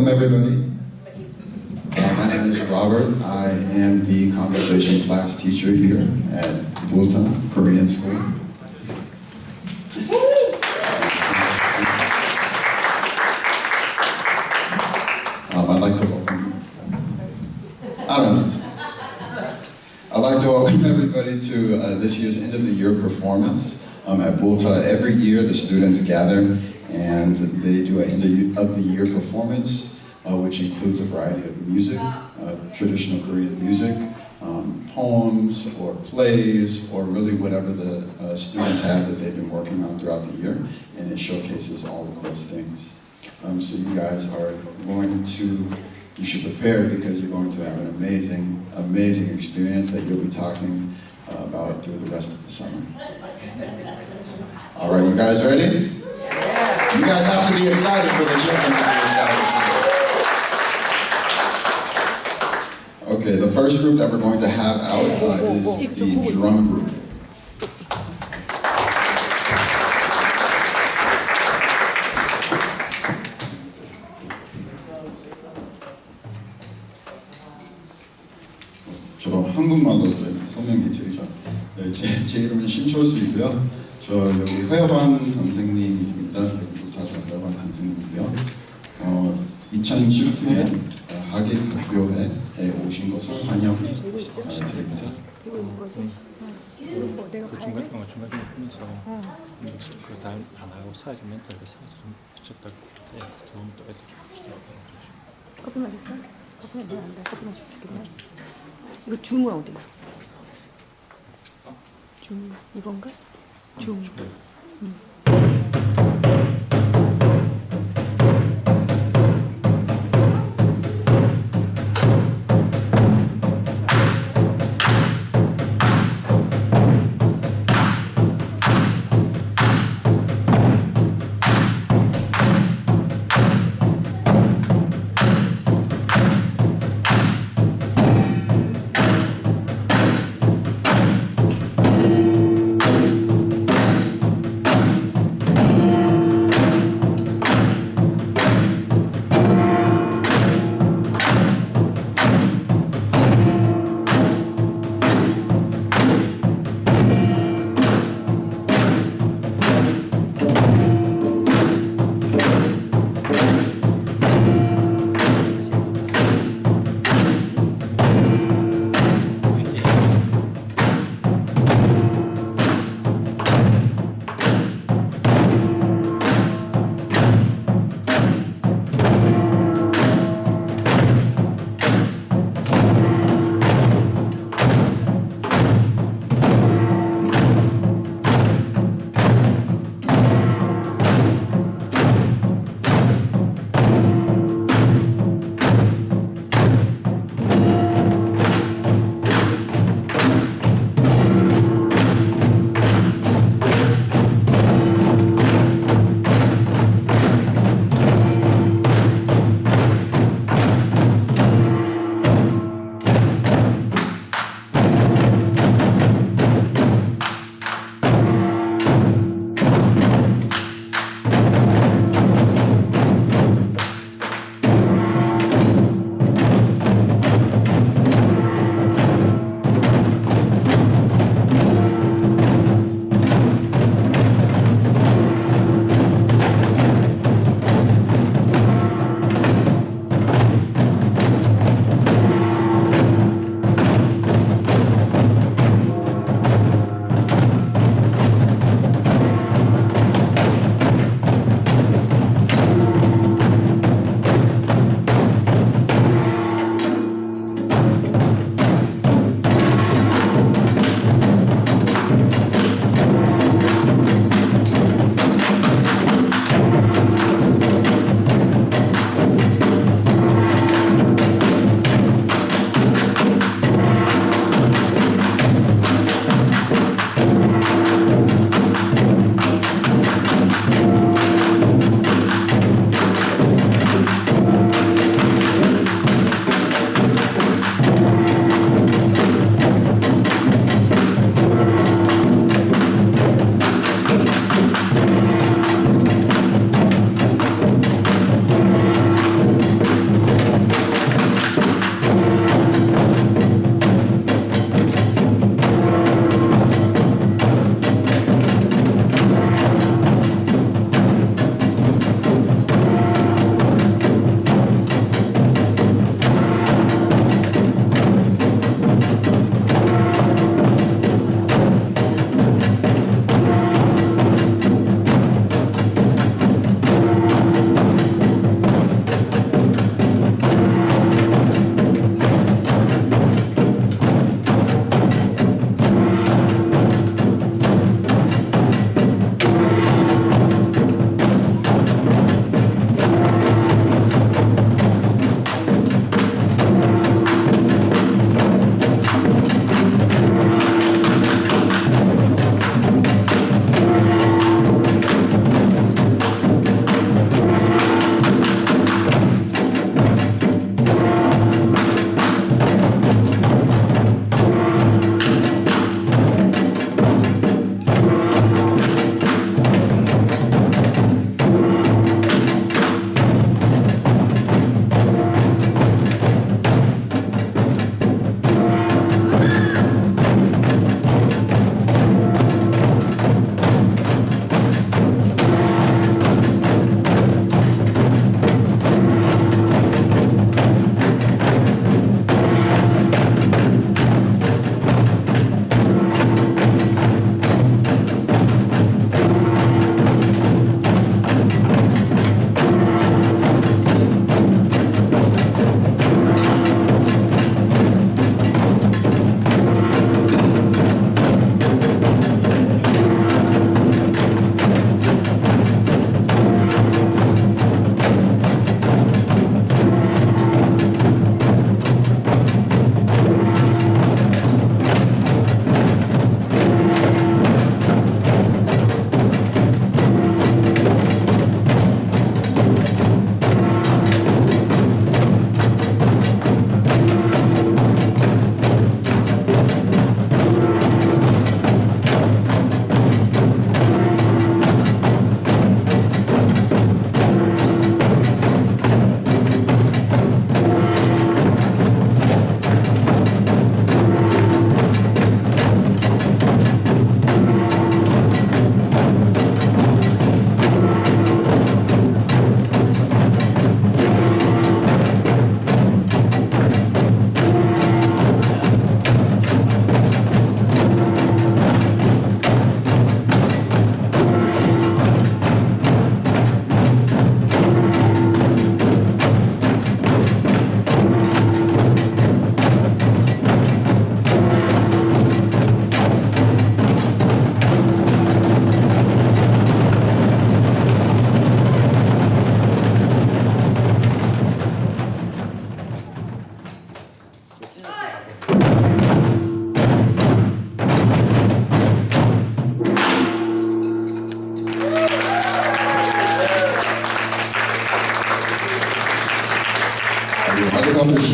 welcome everybody. My name is Robert. I am the conversation class teacher here at Bulta Korean School. I'd like to welcome. I'd like to welcome everybody to this year's end of the year performance at Bulta. Every year, the students gather and they do an end of the year performance, which includes a variety of music, traditional Korean music, poems or plays, or really whatever the students have that they've been working on throughout the year, and it showcases all of those things. So you guys are going to, you should prepare because you're going to have an amazing, amazing experience that you'll be talking about through the rest of the summer. All right, you guys ready? You guys have to be excited for the children to be excited. Okay, the first group that we're going to have out is the drum group. 저로 한국말로 설명해 드리죠. 네, 제 이름은 심철수이고요. 저 여기 회화반 선생님입니다. 불타서 회화반 선생님인데요. 2019년 학예학교에 오신 것을 환영드립니다. 그 중간에 보면서 그 다음 하나하고 사회적 멘탈을 살아서 좀 붙였다고 도움도 해주시더라고요. 커피 마셨어? 커피 마시면 안 돼. 커피 마시면 좋겠네. 이거 줌은 어디야? 줌 이건가? 줌.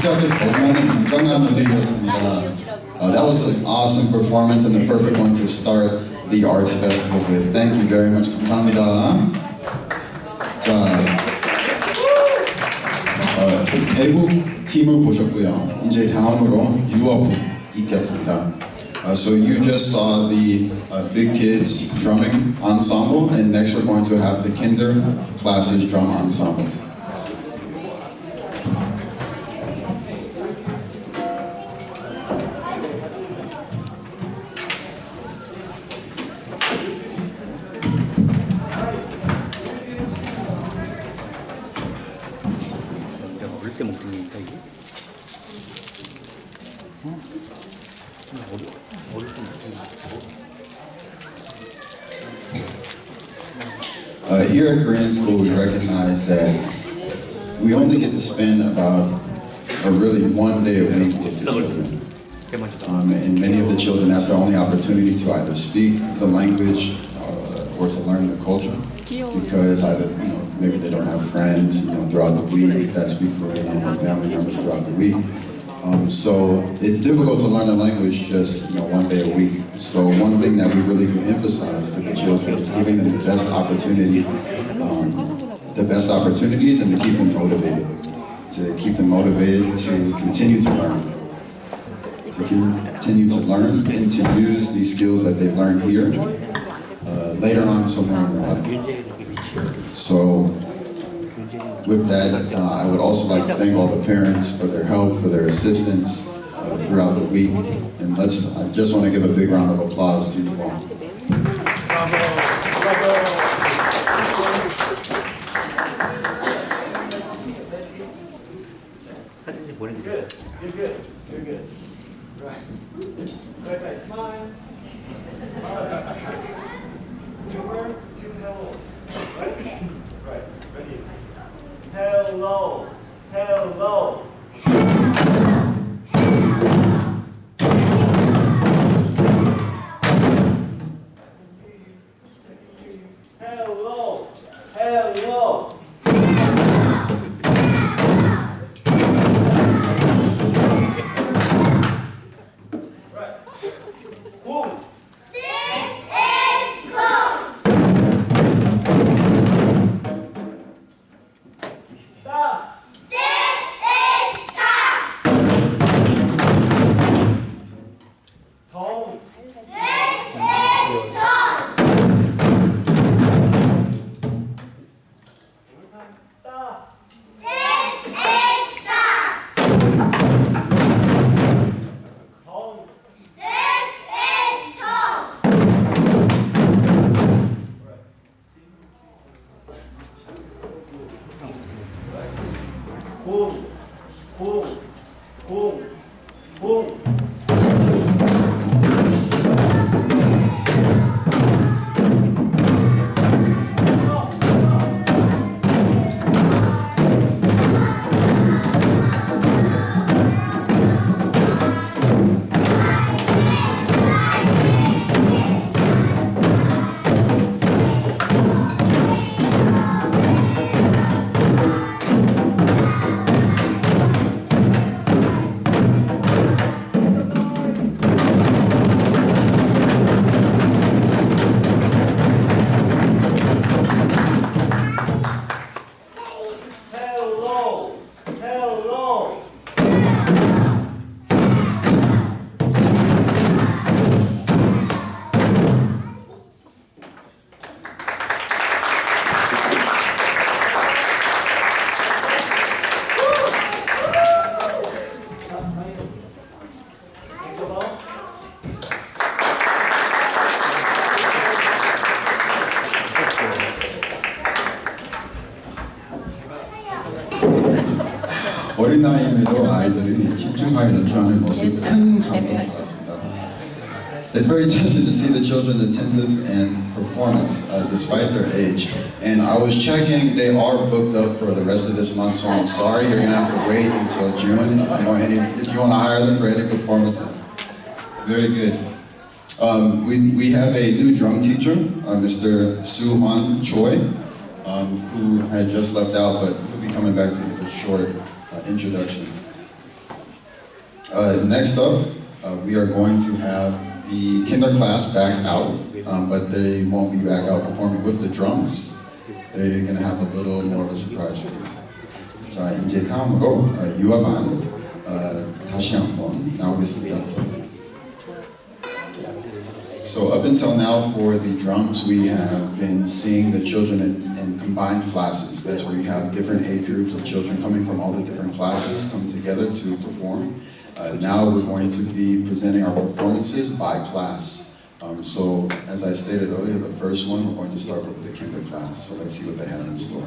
시각에 더욱많은 건강한 무대였습니다. That was an awesome performance and the perfect one to start the Arts Festival with. Thank you very much. 감사합니다. 자, 대국 팀을 보셨고요. 이제 다음으로 유아부 있겠습니다. So you just saw the Big Kids drumming ensemble, and next we're going to have the Kinder classes drum ensemble. 내가 어릴 때 먹던 게니까 이게. 어릴 때 먹던 게. Here at Korean School, we recognize that we only get to spend about really 1 day a week with the children. And many of the children, that's their only opportunity to either speak the language or to learn the culture. Because either, maybe they don't have friends, throughout the week that speak Korean or family members throughout the week. So it's difficult to learn a language just 1 day a week. So one thing that we really emphasize to the children is giving them the best opportunities and to keep them motivated. To keep them motivated to continue to learn. To continue to learn and to use these skills that they've learned here later on somewhere in their life. So with that, I would also like to thank all the parents for their help, for their assistance throughout the week. And I just want to give a big round of applause to you all. You're good. You're good. Right. Right. Smile. Humor to hello. Right? Right. Ready. Hello. Hello. Hello. Hello. Boom. Boom, boom, boom, boom. Hello, hello. 어린 나이임에도 아이들이 집중하여 연주하는 모습 큰 감동을 받았습니다. It's very touching to see the children's attentive and performance despite their age. And I was checking, they are booked up for the rest of this month, so I'm sorry, you're gonna have to wait until June if you want to hire them for any performances. Very good. We have a new drum teacher, Mr. Soo-hwan Choi, who had just left out, but he'll be coming back to give a short introduction. Next up, we are going to have the kinder class back out, but they won't be back out performing with the drums. They're going to have a little more of a surprise for you. 자, 이제 다음으로 유아반 다시 한번 나오겠습니다. So up until now for the drums, we have been seeing the children in combined classes. That's where you have different age groups of children coming from all the different classes come together to perform. Now we're going to be presenting our performances by class. So as I stated earlier, the first one, we're going to start with the kinder class. So let's see what they have in store.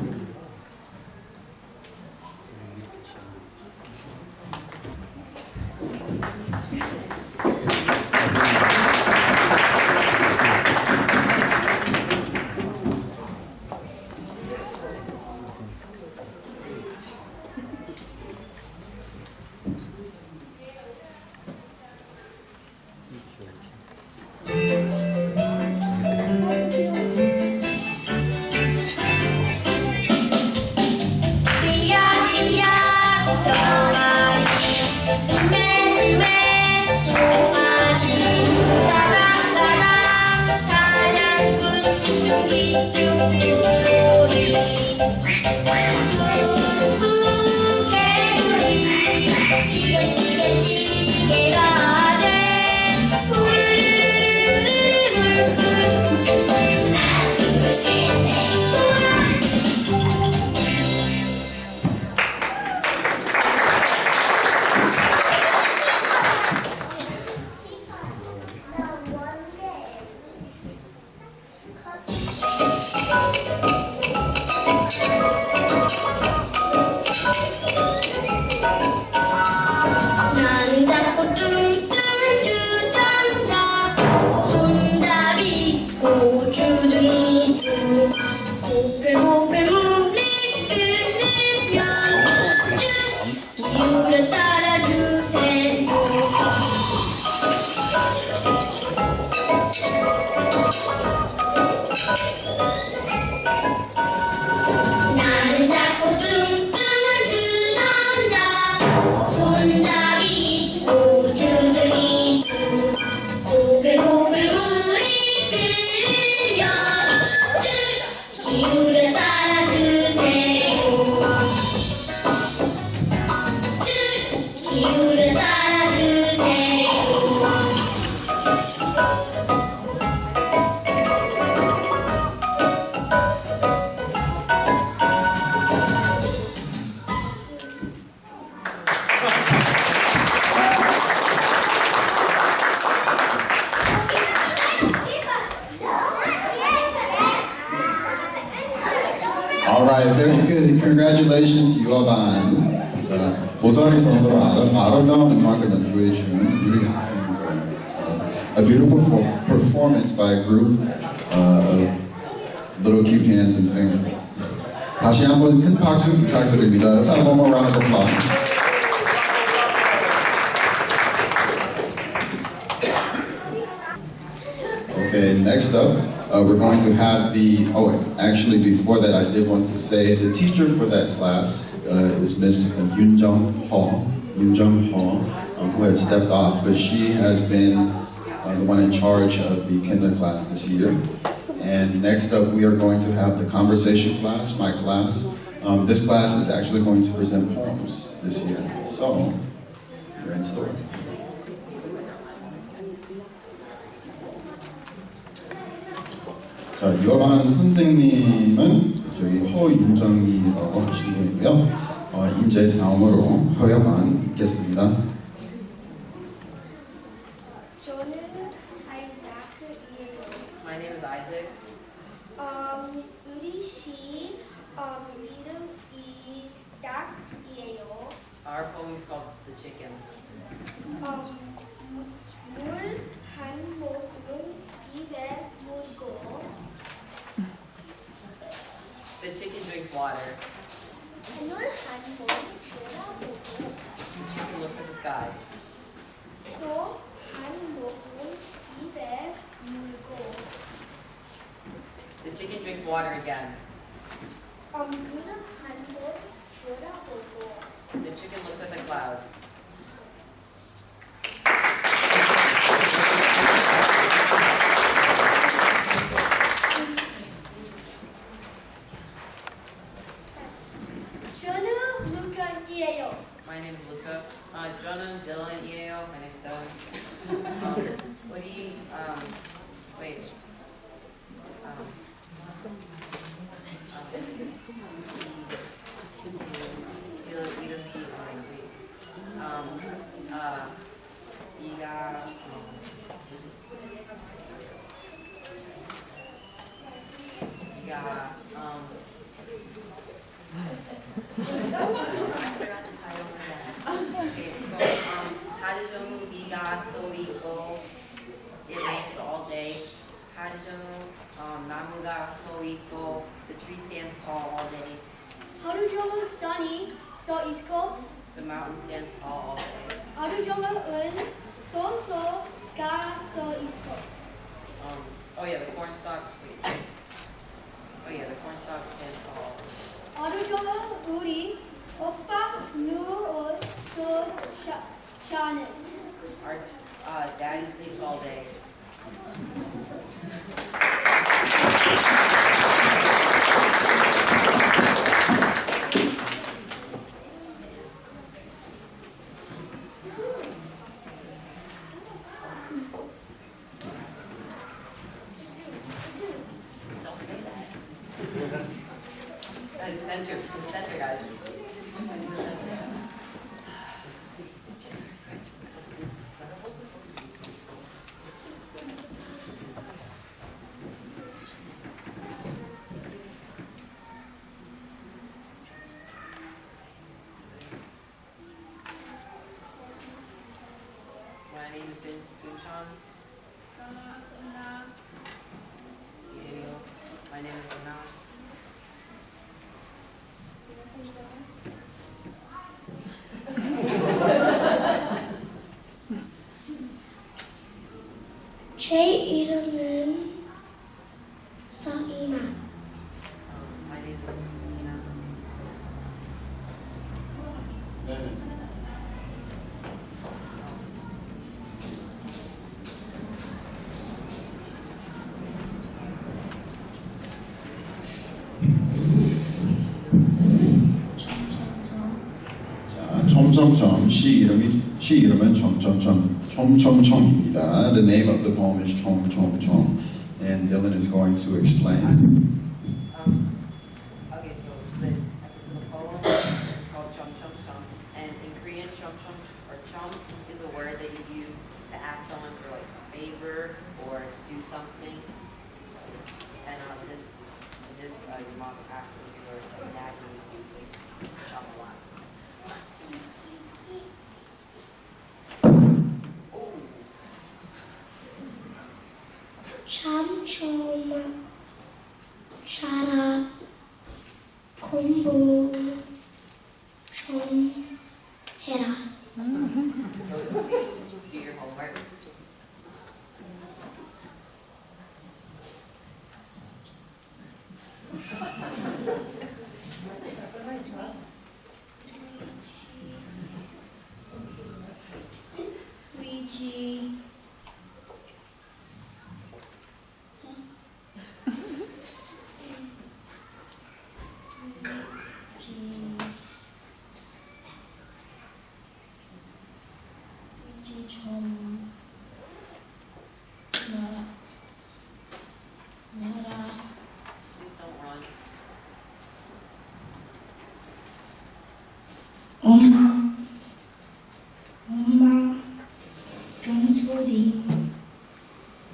나는 작고 뚱뚱한 주전자 손잡이 있고 주둥이 두 보글보글 물이 끓으면 쭉 기울여 따라주세요. 나는 작고 뚱뚱한 주전자 손잡이 있고 주둥이 두 보글보글 물이 끓으면 쭉 기울여 따라주세요. 쭉 기울여 따라주세요. All right, very good. Congratulations, 유아반. 자, 고사리 선으로 아름다운 음악을 연주해 준 유리 학생들. A beautiful performance by a group of little cute hands and fingers. 다시 한번 큰 박수 부탁드립니다. Let's have one more round of applause. Okay, next up, we're going to have actually before that I did want to say the teacher for that class is Miss Yoon Jung Ho, who had stepped off, but she has been the one in charge of the kinder class this year. And next up, we are going to have the conversation class, my class. This class is actually going to present poems this year, so you're in store. 자, 유아반 선생님은 저희 허윤정이라고 하시는 분이고요. 이제 다음으로 허야반 있겠습니다. 저는 아이작이에요. My name is Isaac. 우리 시 이름이 닭이에요. Our poem is called The Chicken. 물 한 모금 입에 물고 The chicken drinks water. 물 한 모금 돌아보고 The chicken looks at the sky. 또 한 모금 입에 물고 The chicken drinks water again. 물은 한 번 돌아보고 The chicken looks at the clouds. My name is Luca. 저는 Dylan이에요. My name's Dylan. 우리 wait. 하루종일 비가 쏘이고 it rains all day. 하루종일 나무가 쏘이고 the tree stands tall all day. 하루 종일 sunny 서 있고 The mountain stands tall all day. 하루 종일은 소소가 서 있고 Oh yeah, the cornstalk. Wait. Oh yeah, the cornstalk stands tall. 하루 종일 우리 오빠 누워 자는 Our daddy sleeps all day. Don't say that. That is center, guys. My name is Sunshan. My name is Anna. 제 이름은 서이나. My name is Nina. 네네. 자, 촘촘촘 시 이름은 촘촘촘입니다. The name of the poem is 촘촘촘, and Dylan is going to explain. Okay, so the poem is called Chom Chom Chom, and in Korean, Chom Chom or Chom is a word that you use to ask someone for like a favor or to do something. And your mom's asking for a dad to use like chom a lot. 참 좀 살아 공부 좀 해라. Do your homework. 위지 위지 좀 나라. Please don't run. 엄마 종소리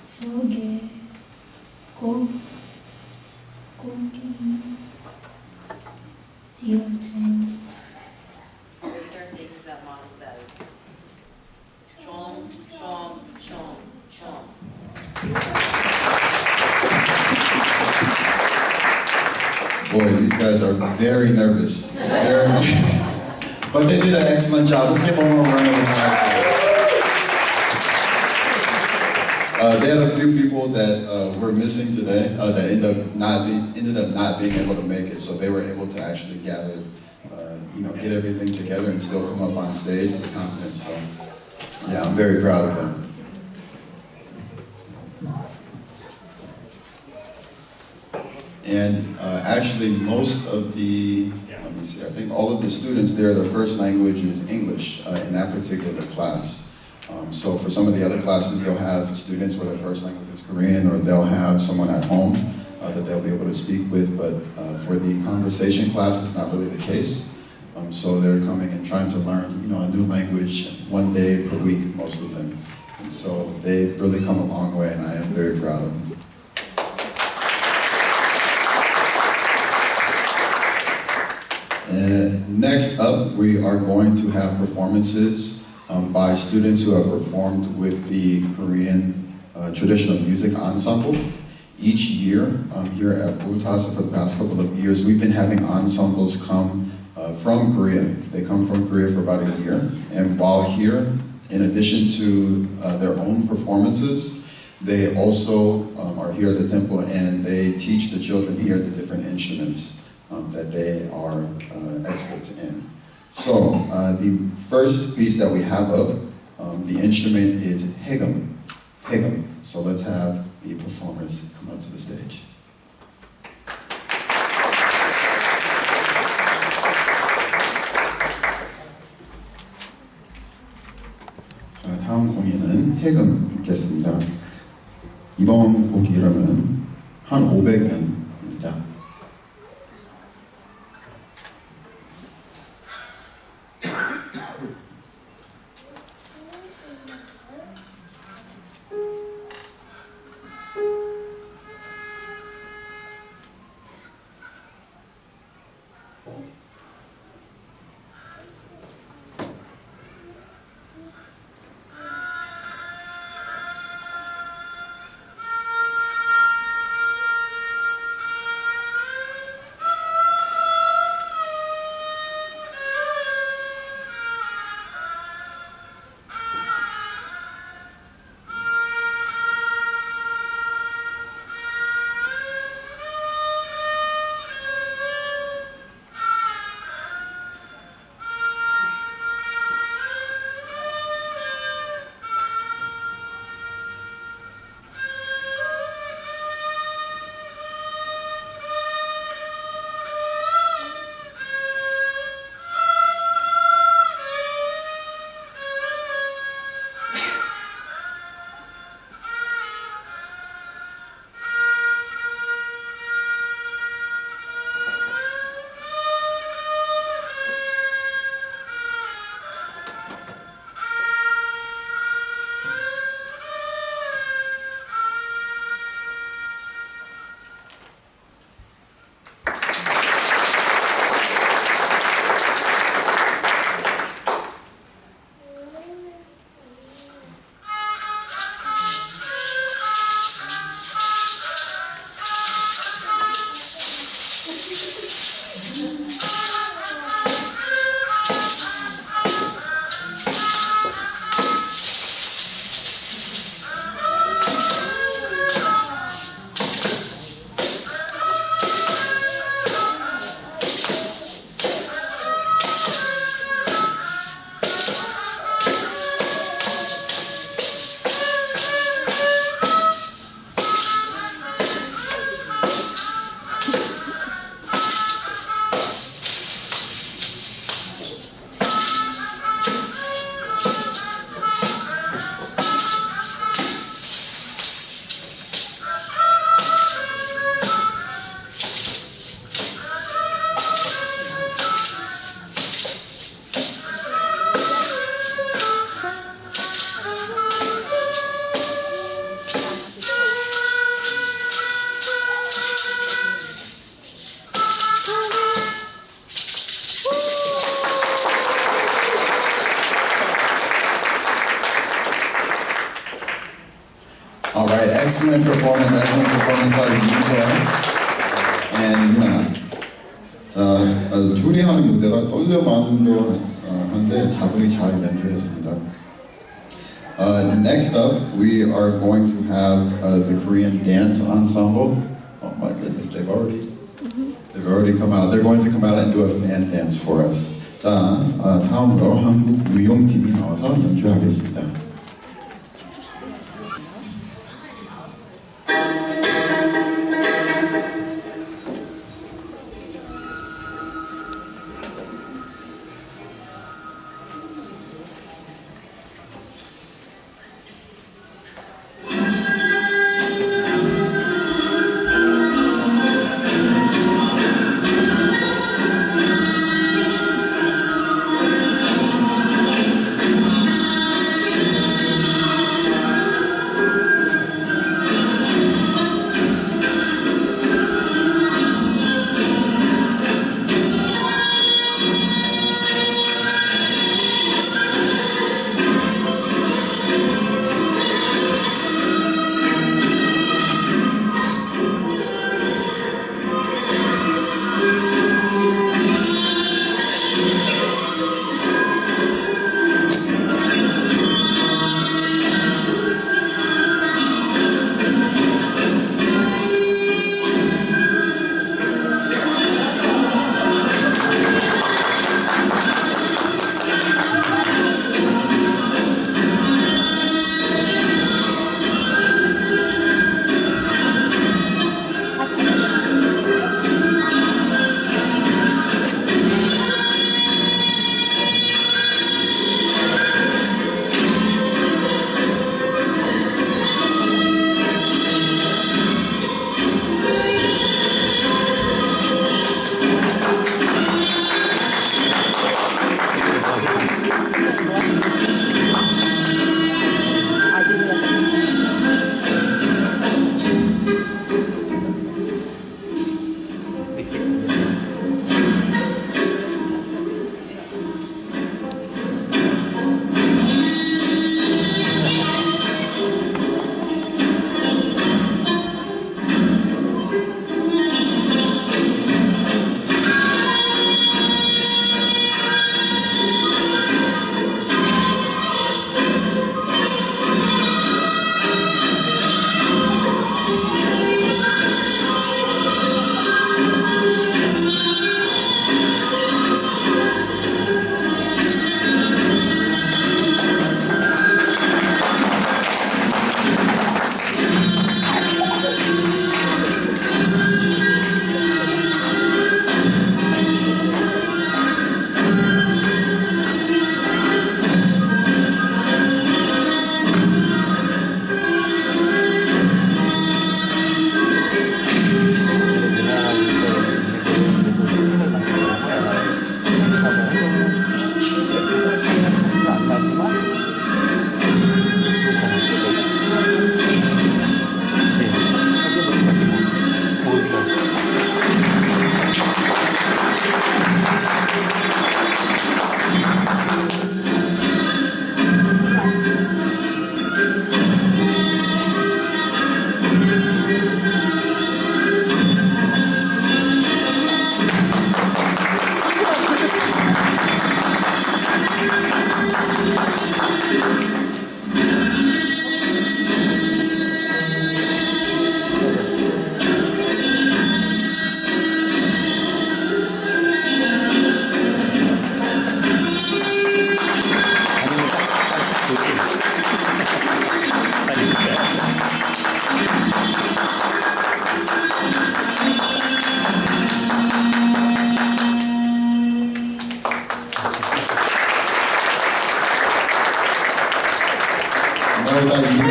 속에 고기 띄어진 These are things that mom says. Chom, chom, chom, chom. Boy, these guys are very nervous. But they did an excellent job. Let's give them a round of applause. They had a few people that were missing today that ended up not being able to make it, so they were able to actually gather, get everything together and still come up on stage with confidence. So, yeah, I'm very proud of them. And actually, most of the me see, I think all of the students there, their first language is English in that particular class. So for some of the other classes, you'll have students where their first language is Korean, or they'll have someone at home that they'll be able to speak with, but for the conversation class, it's not really the case. So they're coming and trying to learn, a new language 1 day per week, most of them. And so they've really come a long way, and I am very proud of them. And next up, we are going to have performances by students who have performed with the Korean Traditional Music Ensemble. Each year, here at Bulta, for the past couple of years, we've been having ensembles come from Korea. They come from Korea for about a year. And while here, in addition to their own performances, they also are here at the temple, and they teach the children here the different instruments that they are experts in. So the first piece that we have up, the instrument is hegum. Hegum. So let's have the performers come up to the stage. 자, 다음 공연은 해금 있겠습니다. 이번 곡 이름은 한 500년입니다. All right, excellent performance by Yusa and Yuna. 둘이 하는 무대라 떨려만도 한데 다분히 잘 연주했습니다. Next up, we are going to have the Korean Dance Ensemble. Oh my goodness, they've already come out. They're going to come out and do a fan dance for us. 자, 다음으로 한국 무용팀이 나와서 연주하겠습니다.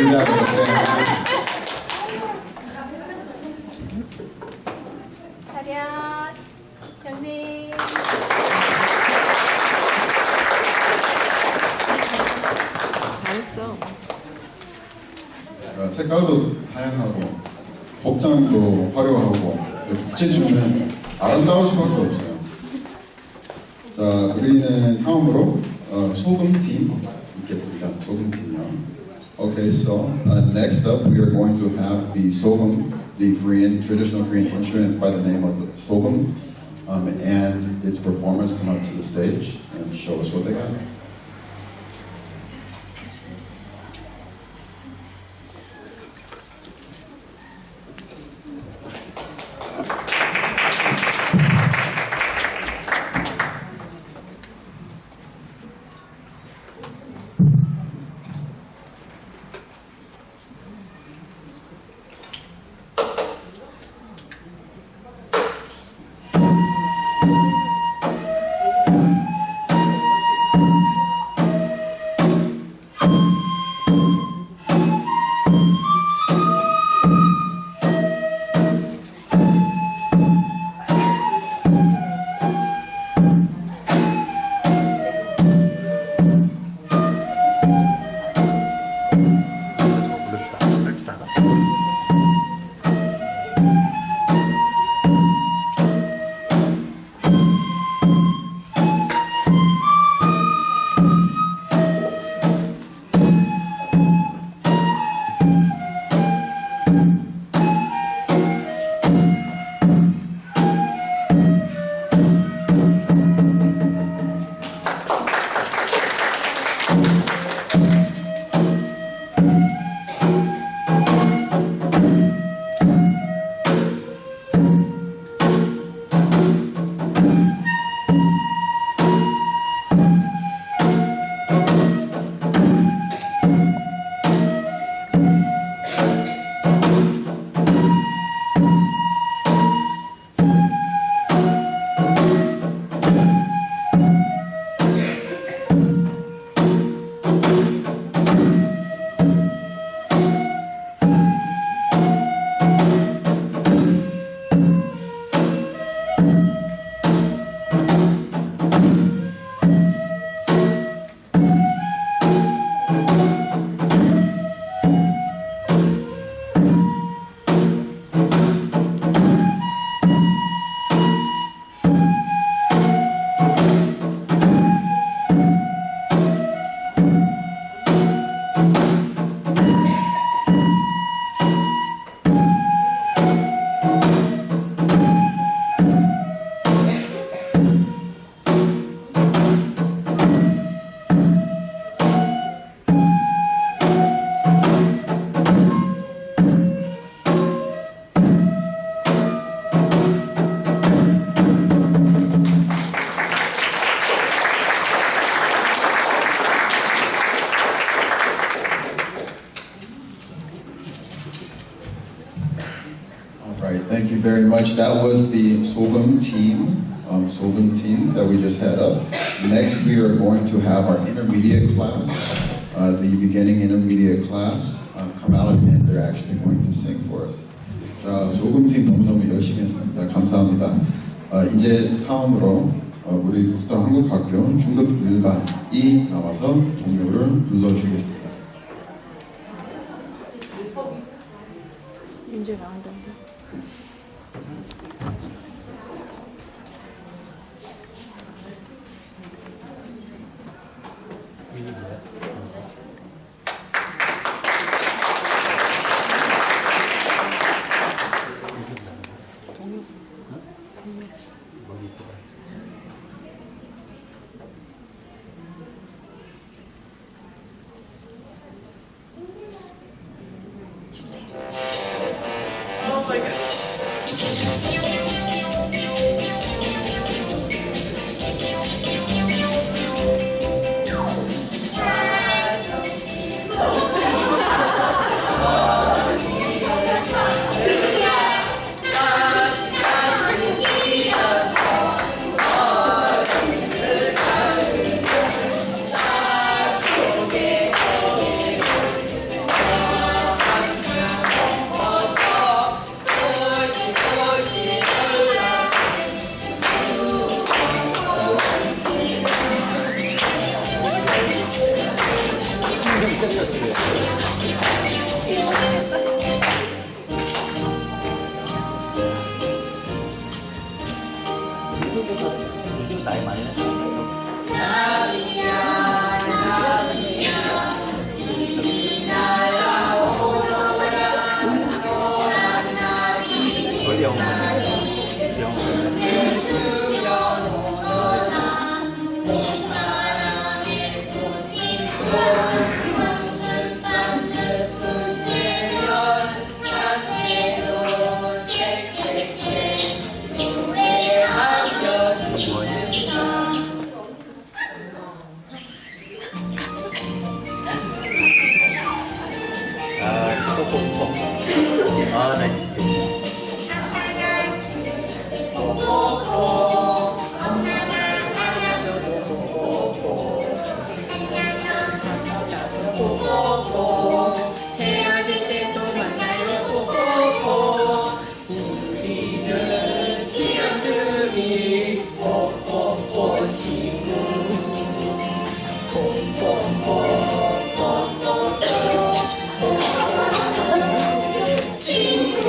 having the family. 차렷, 경례. 잘했어. 색깔도 다양하고 복장도 화려하고 국제춤은 아름다울 수밖에 없어요. 자, 우리는 다음으로 소금팀 있겠습니다. 소금팀이요. Okay, so next up we are going to have the sogum, the Korean traditional Korean instrument by the name of sogum, and its performers come up to the stage and show us what they got. 불러주다. 불러주다가. Right, thank you very much. That was the Sogum team that we just had up. Next, we are going to have our intermediate class, the beginning intermediate class, come out and they're actually going to sing for us. 자, 소금 팀 너무너무 열심히 했습니다. 감사합니다. 이제 다음으로 우리 북다 한국학교 중급 1반이 나와서 동요를 불러주겠습니다. 윤재 나온다는데. 이게 뭐야? 머리 이쁘다. Oh my God. 요즘 나이 많이 났어. 어디 영어? 아, 뽀뽀뽀. 아, 나 진짜. 헤어질 때 또 만나요 뽀뽀뽀 우리는 귀염둥이 뽀뽀뽀 친구 뽀뽀뽀 친구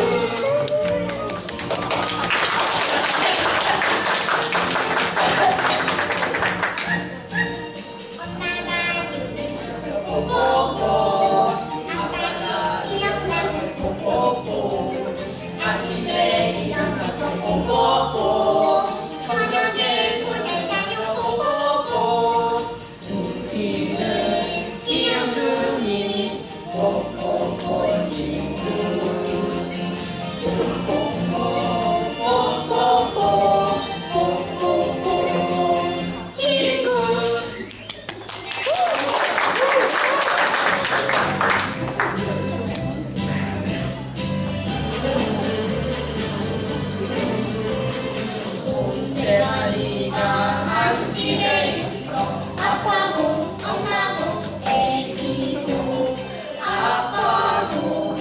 아침에 일어나서 뽀뽀뽀 저녁에 보내자요 뽀뽀뽀 우리는 귀염둥이 뽀뽀뽀 친구 뽀뽀뽀 뽀뽀뽀 친구 세아리가 한 집에 있어 아빠고 엄마고 애기고 아빠도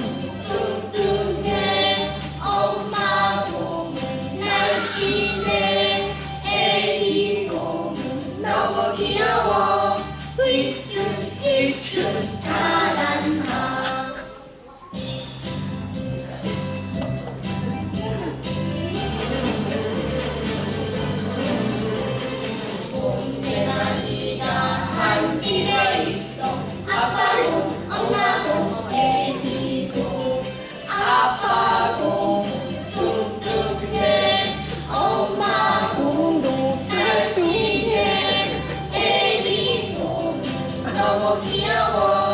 뚱뚱해 엄마도 날씬해 애기고 너무 귀여워 휘쓱휘쓱 잘한다 세아리가 한 집에 있어 아빠고 엄마고 애기고 아빠고 뚱뚱해 엄마고 날씬해 애기고 너무 귀여워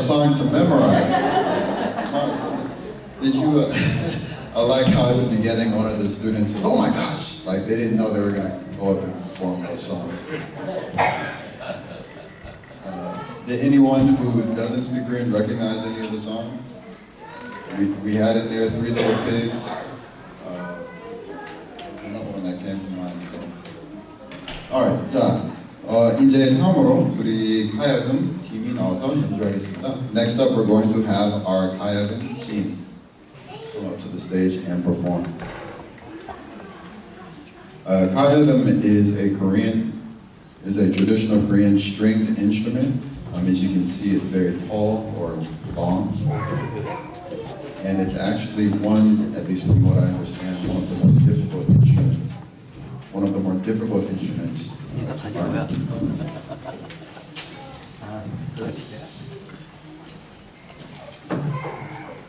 songs to memorize. Did you? I like how at the beginning one of the students says, "Oh my gosh!" Like they didn't know they were gonna go up and perform those songs. Did anyone who doesn't speak Korean recognize any of the songs? We had in there Three Little Pigs. Another one that came to mind. So, alright, 자 이제 다음으로 우리 가야금 팀이 나와서 연주하겠습니다. Next up, we're going to have our 가야금 team come up to the stage and perform. 가야금 is a traditional Korean stringed instrument. As you can see, it's very tall or long. And it's actually one, at least from what I understand, one of the more difficult instruments. One of the more difficult instruments. 인사 다시 뭐야?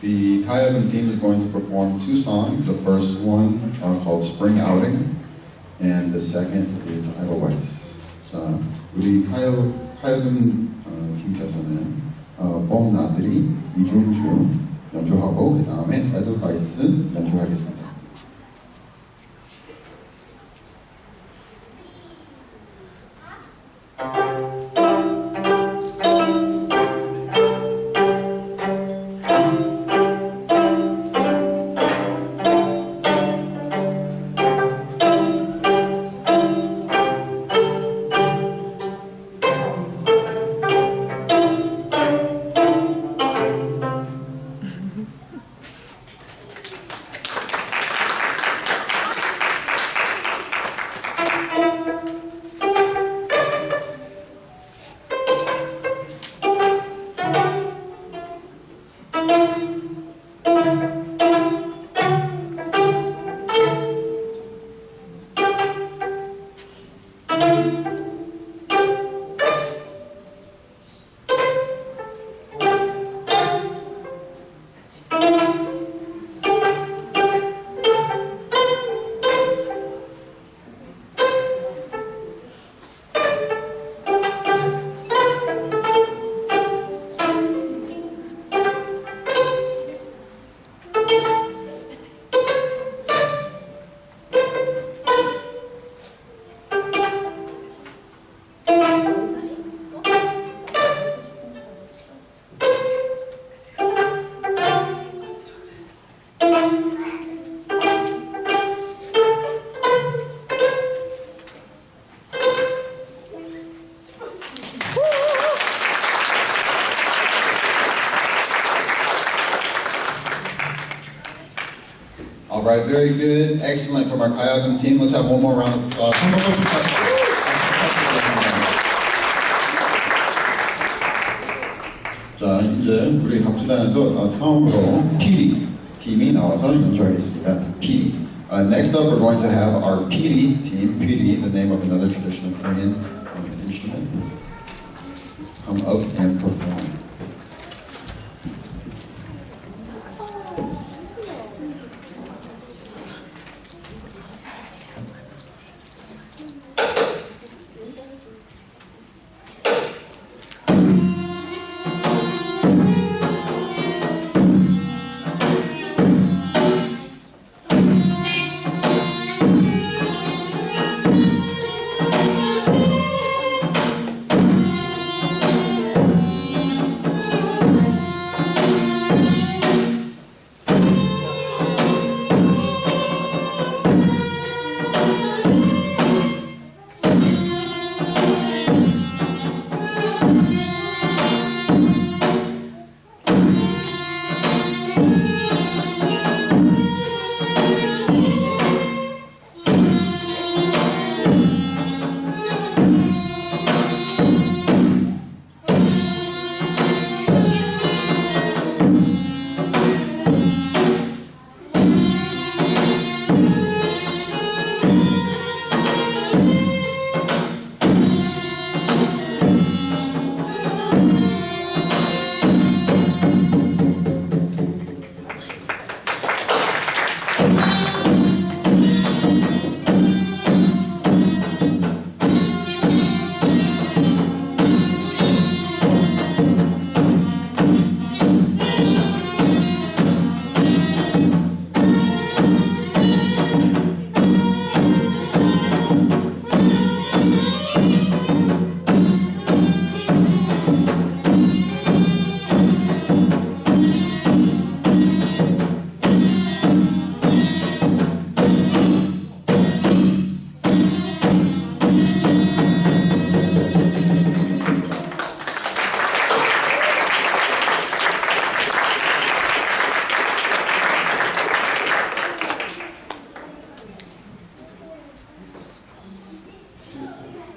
The 가야금 team is going to perform two songs. The first one called Spring Outing, and the second is Edelweiss. 자, 우리 가야금 팀께서는 뽕나들이 이중주 연주하고 그 다음에 에델바이스 연주하겠습니다. All right, very good. Excellent from our 가야금 team. Let's have one more round of applause. 한 번 더 부탁드립니다. 자, 이제 우리 합주단에서 다음으로 PD 팀이 나와서 연주하겠습니다. PD. Next up, we're going to have our PD team, PD, the name of another traditional Korean instrument, come up and perform.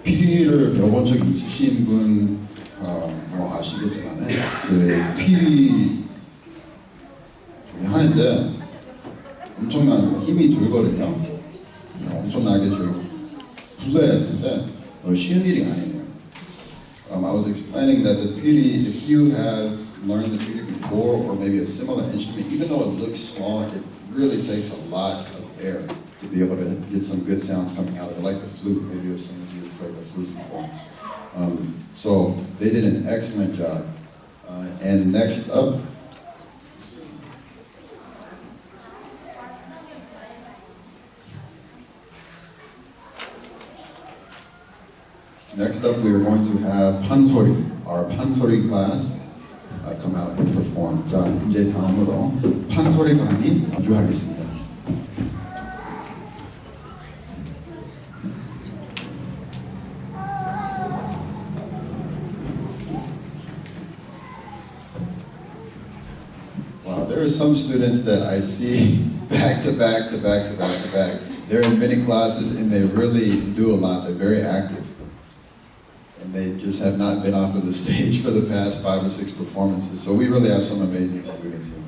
피리를 배워본 적이 있으신 분, 뭐 아시겠지만, 그 피리 하는데 엄청난 힘이 들거든요. 엄청나게 불러야 되는데 쉬운 일이 아니에요. I was explaining that the piri, if you have learned the piri before or maybe a similar instrument, even though it looks small, it really takes a lot of air to be able to get some good sounds coming out of it, like the flute. Maybe if some of you have played the flute before. So they did an excellent job. And next up, we are going to have Pansori, our Pansori class, come out and perform. 자, 이제 다음으로 판소리 강의 연주하겠습니다. Wow, there are some students that I see back to back to back to back to back. They're in many classes and they really do a lot. They're very active. And they just have not been off of the stage for the past 5 or 6 performances. So we really have some amazing students here.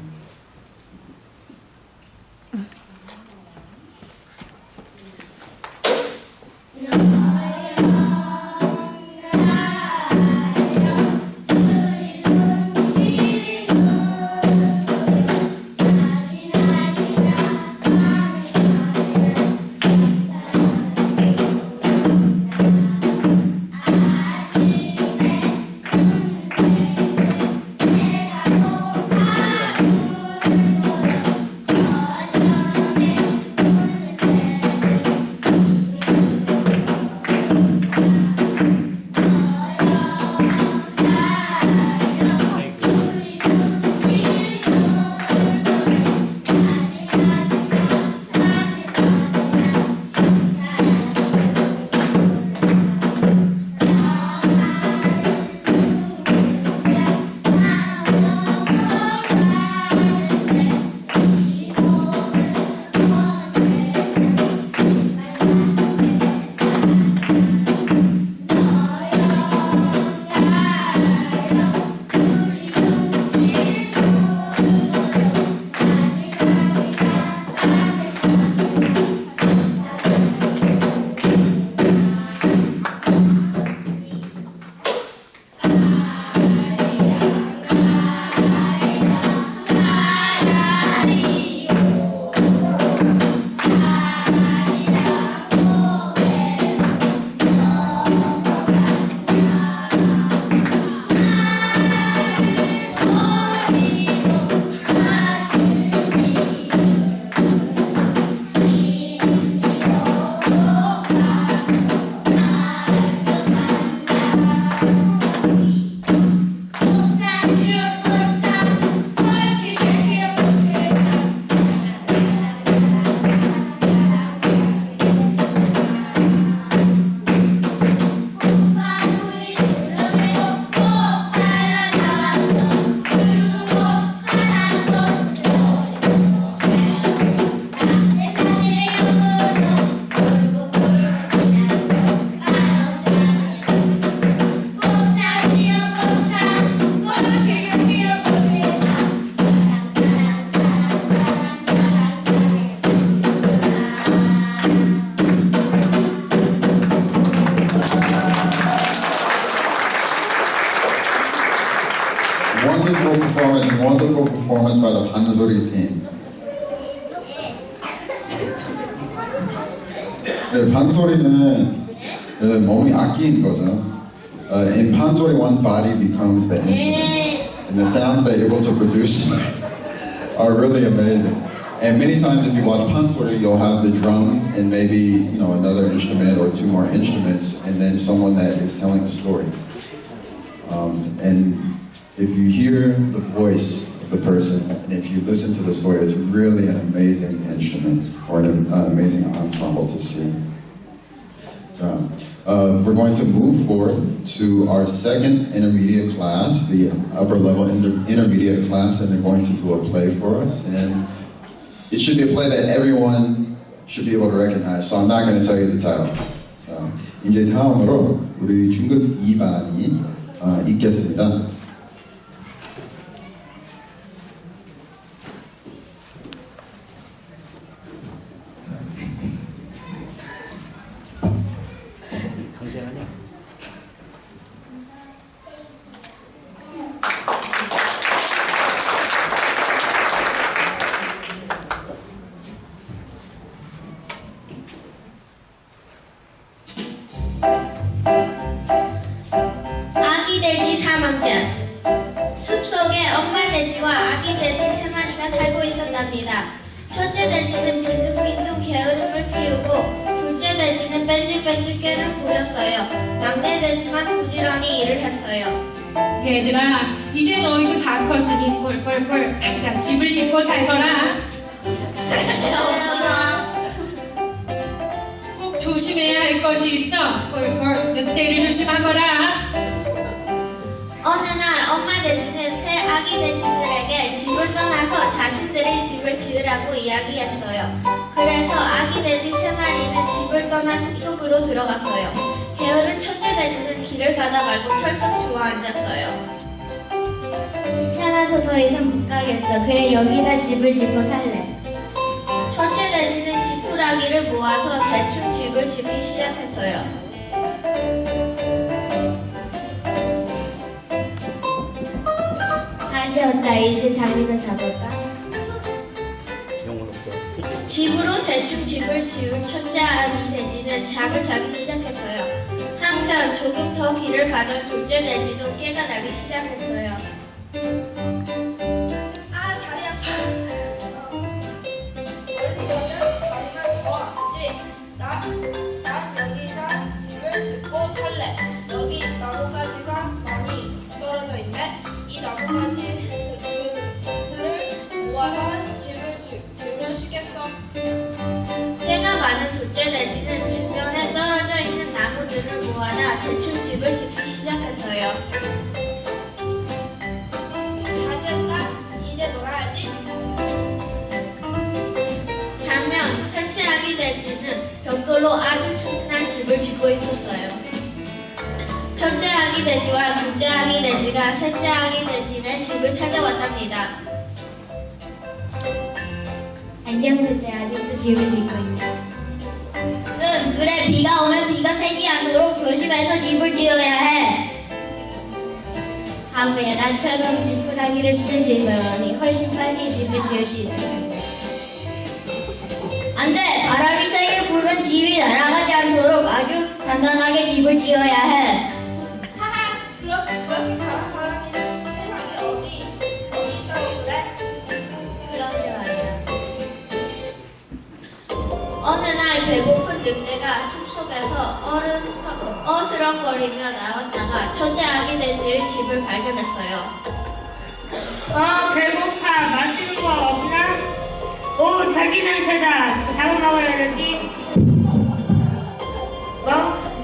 Wonderful performance by the Pansori team. 네, 판소리는 몸이 악기인 거죠. In Pansori, one's body becomes the instrument, and the sounds they're able to produce are really amazing. And many times, if you watch Pansori, you'll have the drum and maybe another instrument or 2 more instruments, and then someone that is telling a story. And if you hear the voice of the person, and if you listen to the story, it's really an amazing instrument or an amazing ensemble to see. We're going to move forward to our second intermediate class, the upper level intermediate class, and they're going to do a play for us. And it should be a play that everyone should be able to recognize, so I'm not going to tell you the title. 이제 다음으로 우리 중급 2반이 있겠습니다. 강제하냐? 아기 돼지 3학년. 숲속에 엄마 돼지와 아기 돼지 3마리가 살고 있었답니다. 첫째 돼지는 빈둥빈둥 게으름을 피우고 둘째 돼지는 뺀질뺀질 깨를 부렸어요. 막내 돼지만 부지런히 일을 했어요. 얘들아, 이제 너희도 다 컸으니 꿀꿀꿀 각자 집을 짓고 살거라. 꼭 조심해야 할 것이 있어. 꿀꿀 늑대를 조심하거라. 어느 날 엄마 돼지는 새 아기 돼지들에게 집을 떠나서 자신들이 집을 지으라고 이야기했어요. 그래서 아기 돼지 3마리는 집을 떠나 숲속으로 들어갔어요. 게으른 첫째 돼지는 길을 가다 말고 털썩 주워앉았어요. 귀찮아서 더 이상 못 가겠어. 그래 여기다 집을 짓고 살래. 첫째 돼지는 지푸라기를 모아서 대충 집을 짓기 시작했어요. 아쉬웠다. 이제 잠이나 자볼까? 영혼 없어. 집으로 대충 집을 지은 첫째 아기 돼지는 잠을 자기 시작했어요. 한편 조금 더 길을 가던 둘째 돼지도 깨가 나기 시작했어요. 아, 다리 아파. 멀리서는 다리만 더 아프지. 난 여기다 집을 짓고 살래. 여기 나뭇가지가 많이 떨어져 있네. 이 나뭇가지들을 모아서 집을 지으면 쉬겠어. 깨가 많은 둘째 돼지는 주변에 떨어져 있는 나무들을 모아다 대충 집을 짓기 시작했어요. 다 지었다. 이제 놀아야지. 반면 셋째 아기 돼지는 벽돌로 아주 튼튼한 집을 짓고 있었어요. 첫째 아기 돼지와 둘째 아기 돼지가 셋째 아기 돼지네 집을 찾아왔답니다. 안녕 셋째. 아직도 집을 짓고 있네. 응, 그래. 비가 오면 비가 새지 않도록 조심해서 집을 지어야 해. 바보야. 나처럼 지푸라기를 쓰지. 그러니 훨씬 빨리 집을 지을 수 있을 텐데. 안 돼! 바람이 세게 불면 집이 날아가지 않도록 아주 단단하게 집을 지어야 해. 하하, 그렇게 강한 바람이는 세상에 어디 있다고 그래? 그러게 말이야. 어느 날 배고픈 늑대가 숲속에서 어스렁거리며 나왔다가 첫째 아기 돼지의 집을 발견했어요. 배고파. 맛있는 거 없나? 오, 돼지 냄새다. 잡아 먹어야지.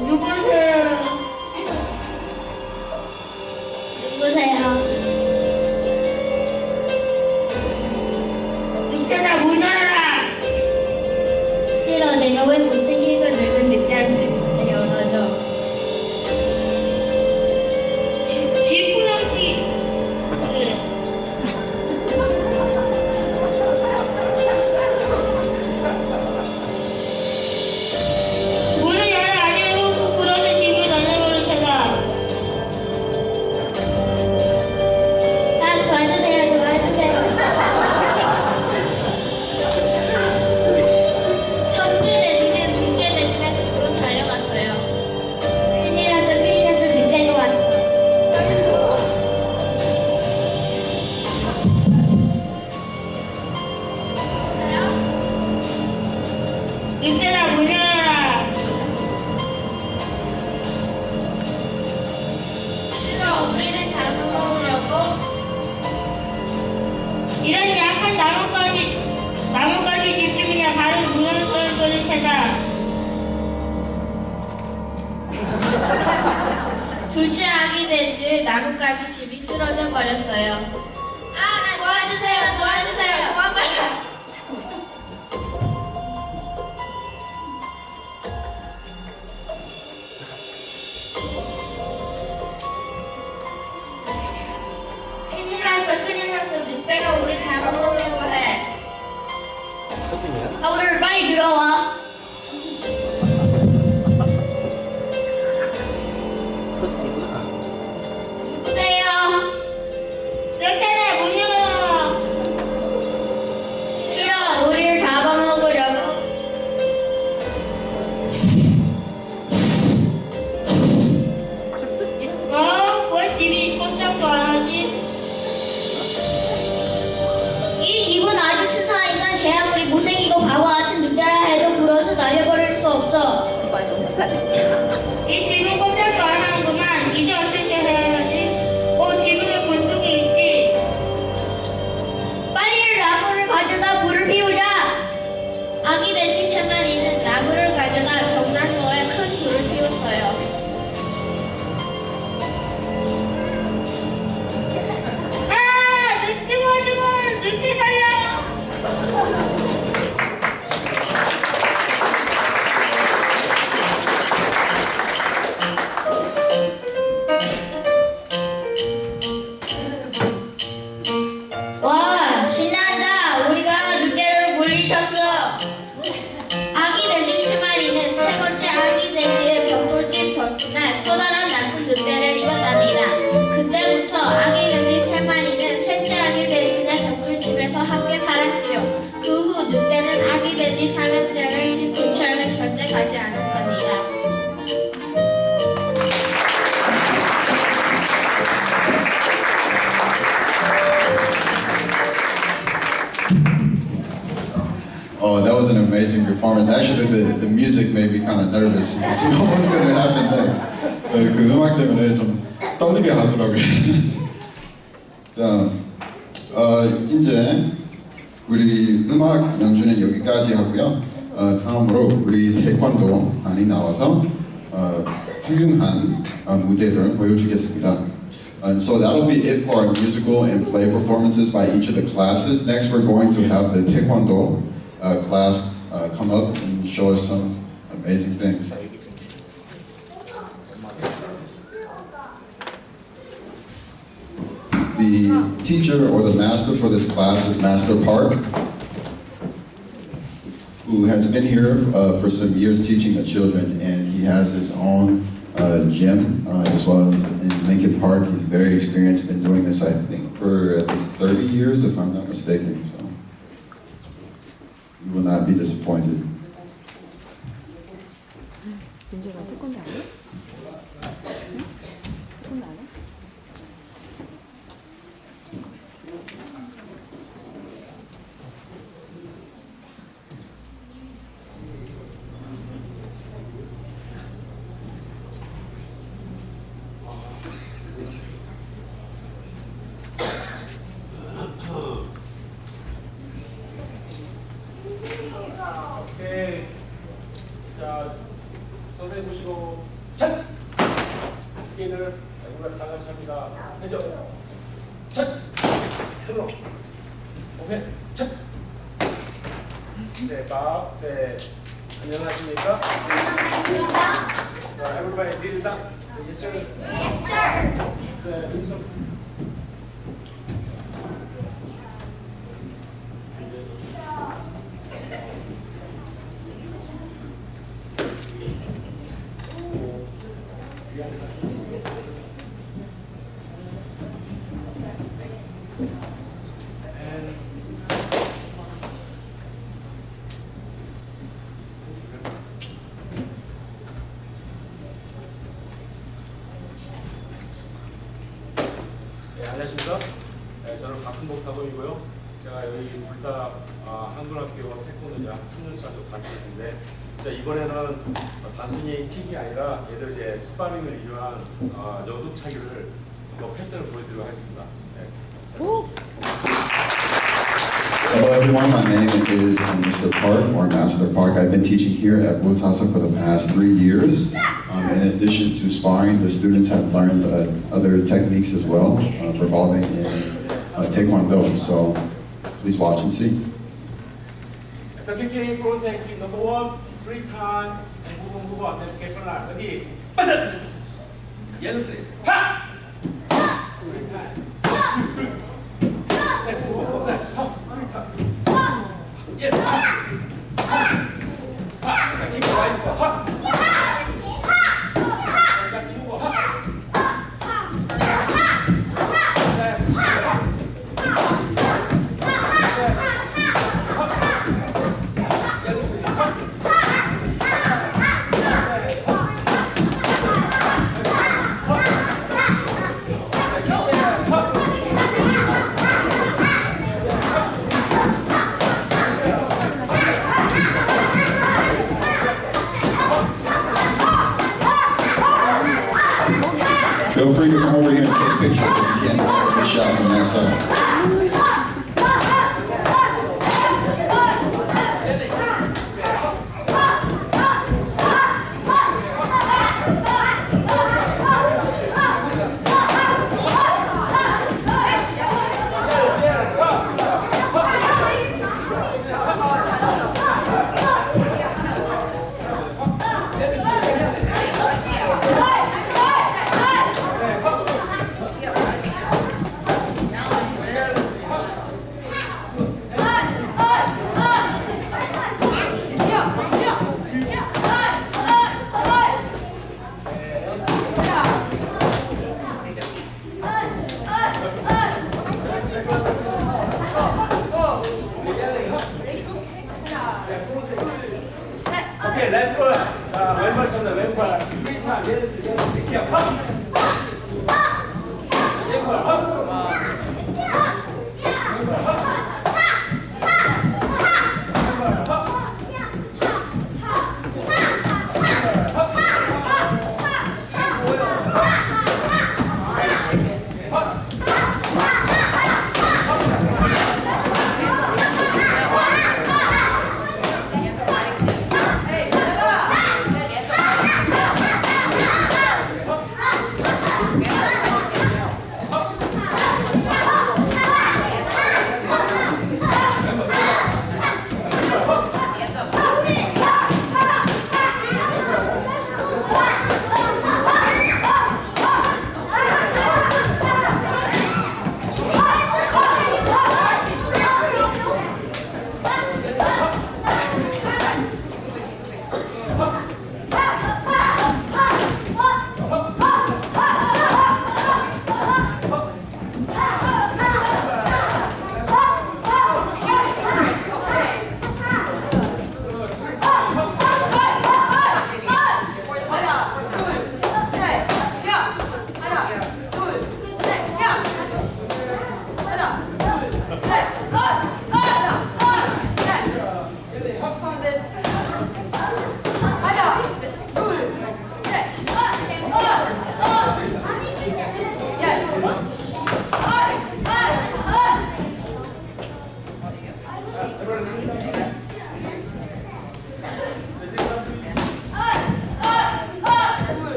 누구세요? 누구세요? 늑대다, 문 열어라. 싫어. 내가 왜 못생기고 늙은 늑대한테 열어줘. 지푸라기. 문을 열어. 아니면 그러는 집을 던져버릴 테다. 아, 도와주세요. 도와주세요. 첫째 돼지는 둘째 돼지네 집으로 달려갔어요. 큰일 났어. 큰일 났어. 늑대가 왔어. 늑대다, 문 열어라. 싫어, 우리는 잡으러 오려고. 이런 약한 나뭇가지 집중이야. 바로 무너져 버릴 테다. 둘째 아기 돼지의 나뭇가지 집이 쓰러져 버렸어요. 아, 도와주세요, 도와주세요, 도망가자. 빨리 들어와. 누구세요? 내 문 열어. 싫어, 우리를 잡아먹으려고. 왜 집이 꼼짝도 안 하지? 이 집은 아주 치사하니까 쟤 아무리 못생기고 바보같은 늑대라 해도 불어서 날려버릴 수 없어. 이 집은 꼼짝도 안 하는구만. 이제 어떻게 해야지? 지붕에 굴뚝이 있지. 빨리 나무를 가져다 불을 피우자. 아기 돼지 세 마리는 나무를 가져다 벽난로에 큰 불을 피웠어요. 늑대 살려. 와, 신난다. 우리가 늑대를 물리쳤어. 아기 돼지 세 마리는 세 번째 아기 돼지의 벽돌집 덕분에 또 다른 나쁜 늑대를 이겼답니다. 그때부터 아기 돼지 세 마리는 셋째 아기 돼지네 벽돌집에서 함께 살았지요. 그 후 늑대는 아기 돼지 사면장을 집 근처에는 절대 가지 않았답니다. Oh, that was an amazing performance. Actually, the music made me kind of nervous to see what was going to happen next. 그 음악 때문에 좀 떨리게 하더라고요. 자, 이제 우리 음악 연주는 여기까지 하고요. 다음으로 우리 태권도단이 나와서 훌륭한 무대를 보여주겠습니다. And so that'll be it for our musical and play performances by each of the classes. Next, we're going to have the Taekwondo class come up and show us some amazing things. The teacher or the master for this class is Master Park, who has been here for some years teaching the children, and he has his own gym as well as in Lincoln Park. He's very experienced, been doing this I think for at least 30 years if I'm not mistaken, so you will not be disappointed. 윤재가 태권도 안 해? 태권도 안 해? 오케이. 자, 선생님 보시고, 첫! 스케일을 우리가 다 같이 합니다. 해줘. 첫! 들어. 오케이. 첫! 네, 밥. 네. 안녕하십니까? 자, everybody sit down. Yes, sir. Yes, sir. 네, 여기서. 네, 안녕하십니까? 네, 저는 박승복 사범이고요. 제가 여기 불타 한국학교 태권도장 3년차로 가르치는데 이번에는 단순히 킥이 아니라 얘들 이제 스파링을 이용한 연속차기를 한번 패턴을 보여드리도록 하겠습니다. 네. Hello everyone, my name is Mr. Park, or Master Park. I've been teaching here at Bulta for the past 3 years. In addition to sparring, the students have learned other techniques as well, revolving in Taekwondo. So please watch and see. The kicking process is number 1, 3 times, and move on. Then get from that. Ready? Buzzer! Yellow place. Ha! 3 times. Let's move on. Go back. 3 times. Yes. Feel free to come over here and take pictures if you can't get a good shot from that side. 오케이, 랩 왼발 쳤네, 왼발. 이렇게 합. 왼발 합.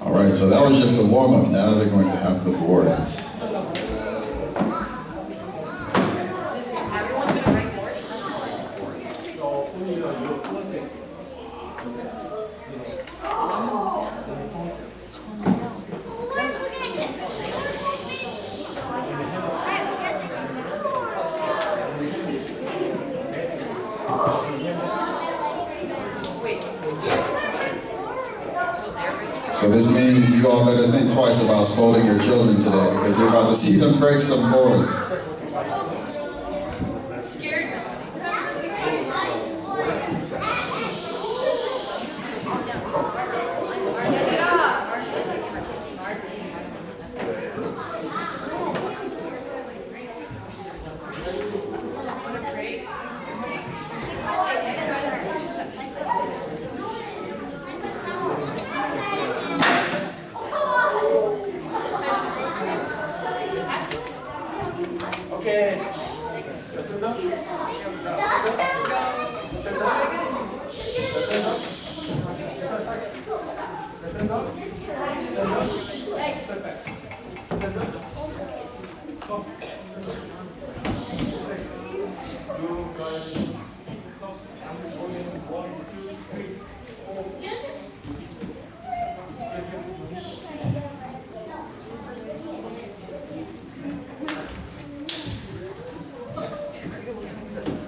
All right, so that was just the warm-up. Now they're going to have the boards. So this means you all better think twice about scolding your children today because you're about to see them break some boards. 오케이. 됐습니다.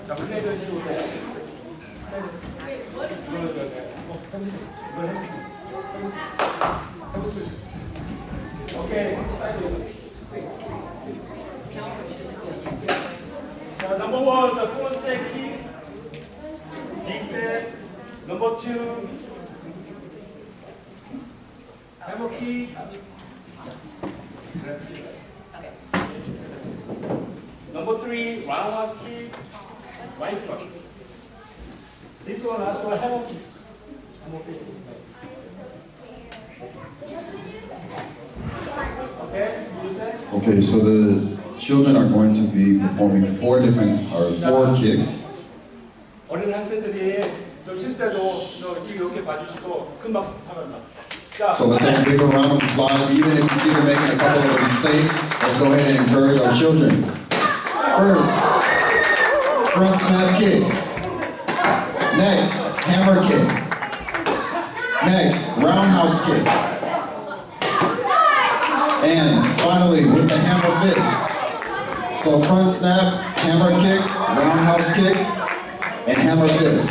자, 플레이를 해주시고 오케이, 사이드. 자, 자, number 1, the front step kick. Big step. Number 2, hammer kick. Number 3, roundhouse kick. Right foot. This one last one, hammer kick. Hammer kick. Okay, you said? Okay, so the children are going to be performing four kicks. 어린 학생들이 좀 실수해도 이렇게 봐주시고 큰 박수 부탁합니다. 자, So let's have a big round of applause, even if you see them making a couple of mistakes. Let's go ahead and encourage our children. First, front snap kick. Next, hammer kick. Next, roundhouse kick. And finally, with the hammer fist. So front snap, hammer kick, roundhouse kick, and hammer fist.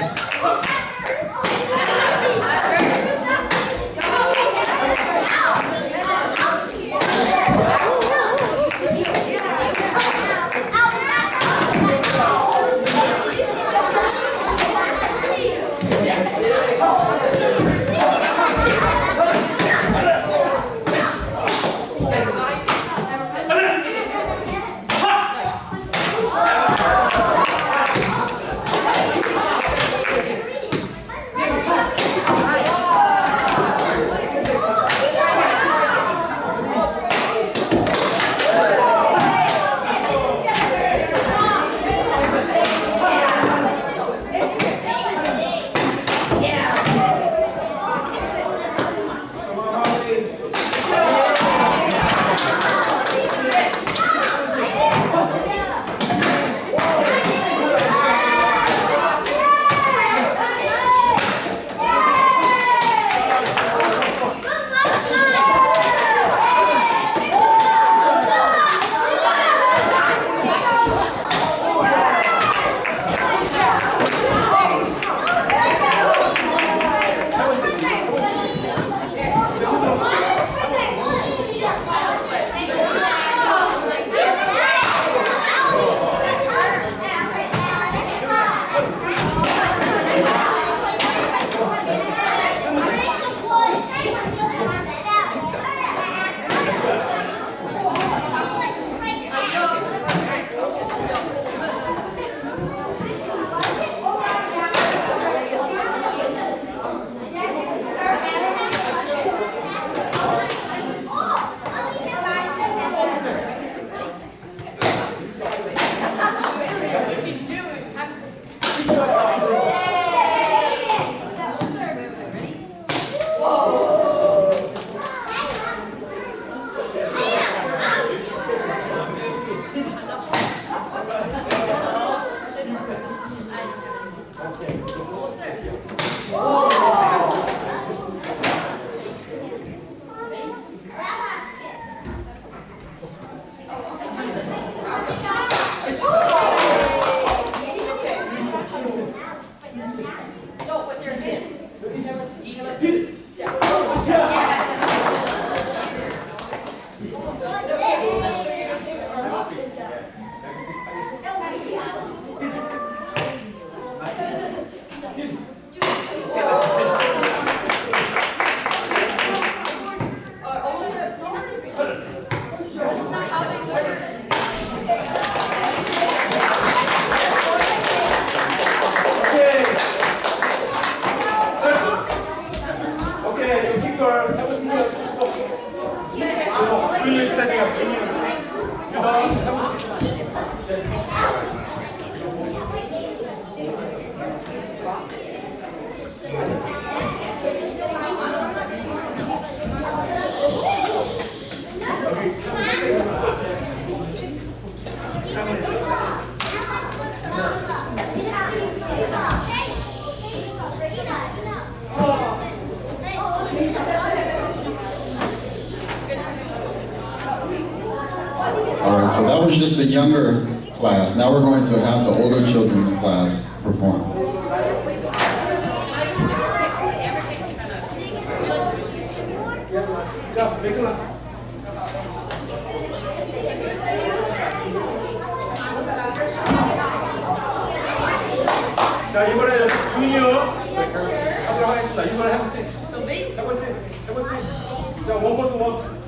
Alright, so that was just the younger class. Now we're going to have the older children's class perform. 자, 이번에 주니어 하도록 하겠습니다. 이번에 해보세요. 해보세요. 자, 원 포스 원.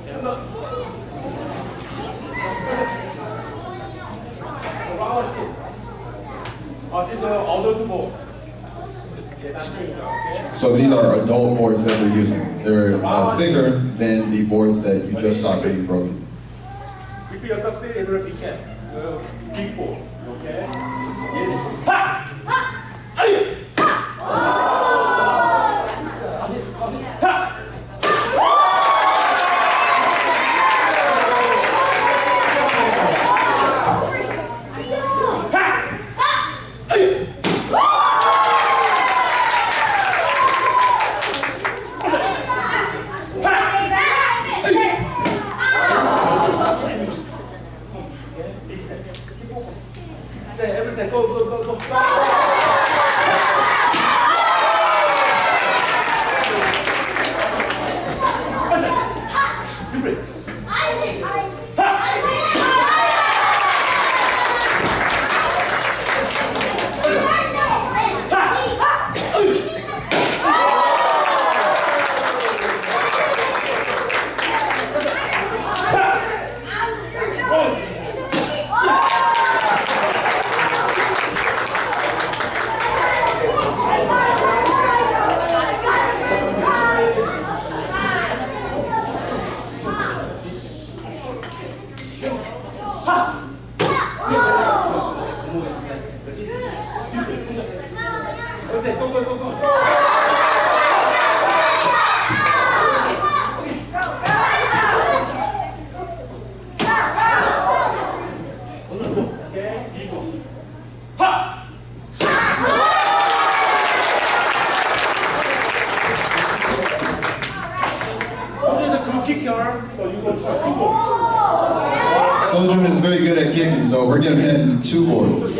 This is adult board. So these are adult boards that they're using. They're thicker than the boards that you just saw being broken. If you succeed, it will become big board. Okay? Ha! 아이! Everything, go. Sojun is very good at kicking, so we're giving him two boards.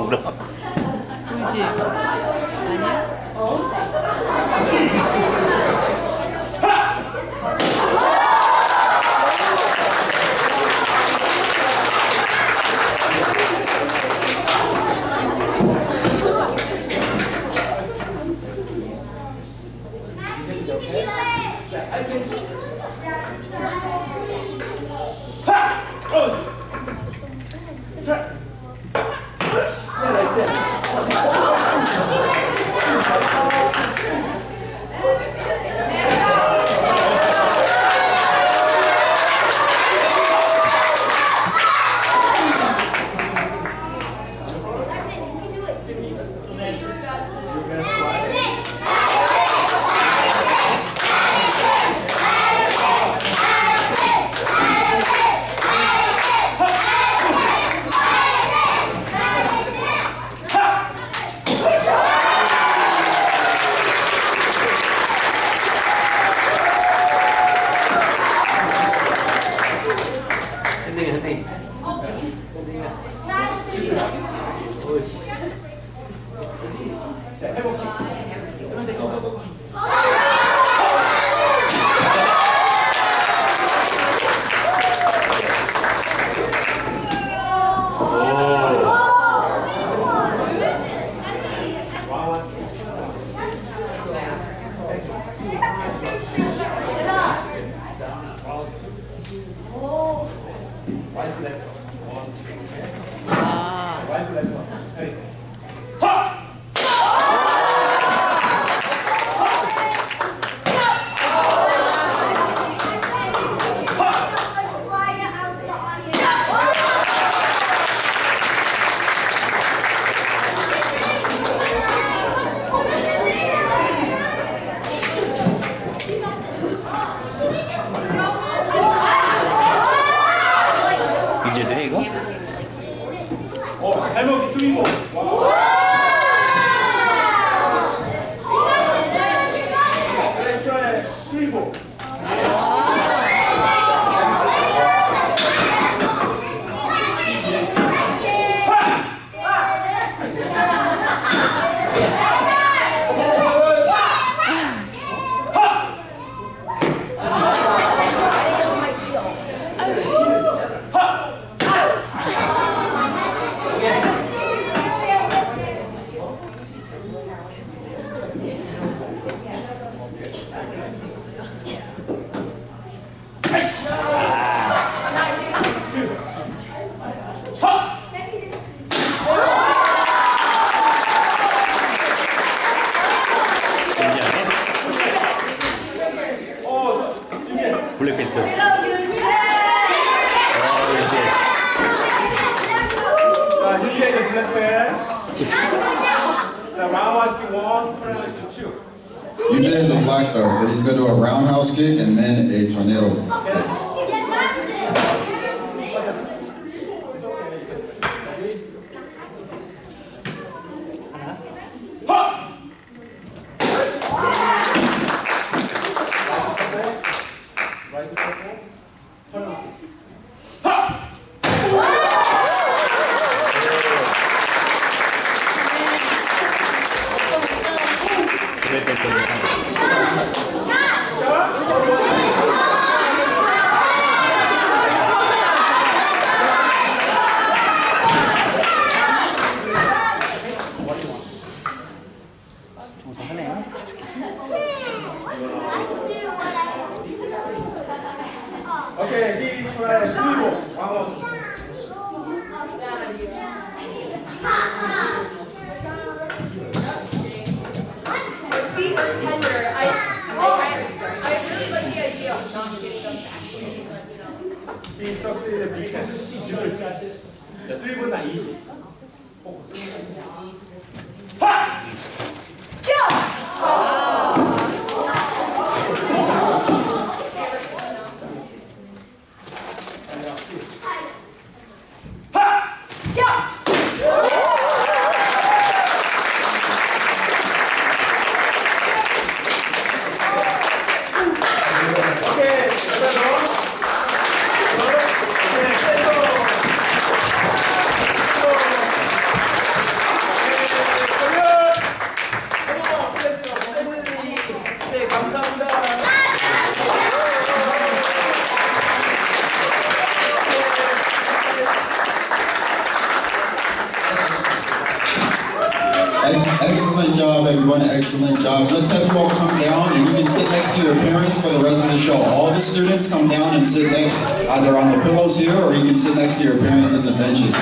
울어. 그렇지. 아니야? 자, roundhouse kick 1, tornado kick 2. UJ is a black belt, so he's going to do a roundhouse kick and then a tornado kick. Okay, he tries to roundhouse. Feet are tender. I really like the idea of not getting them actually, you know. He succeeded because you got this. 자, 1분 나 20. Excellent job, everyone. Excellent job. Let's have you all come down and you can sit next to your parents for the rest of the show. All the students come down and sit next, either on the pillows here or you can sit next to your parents in the benches.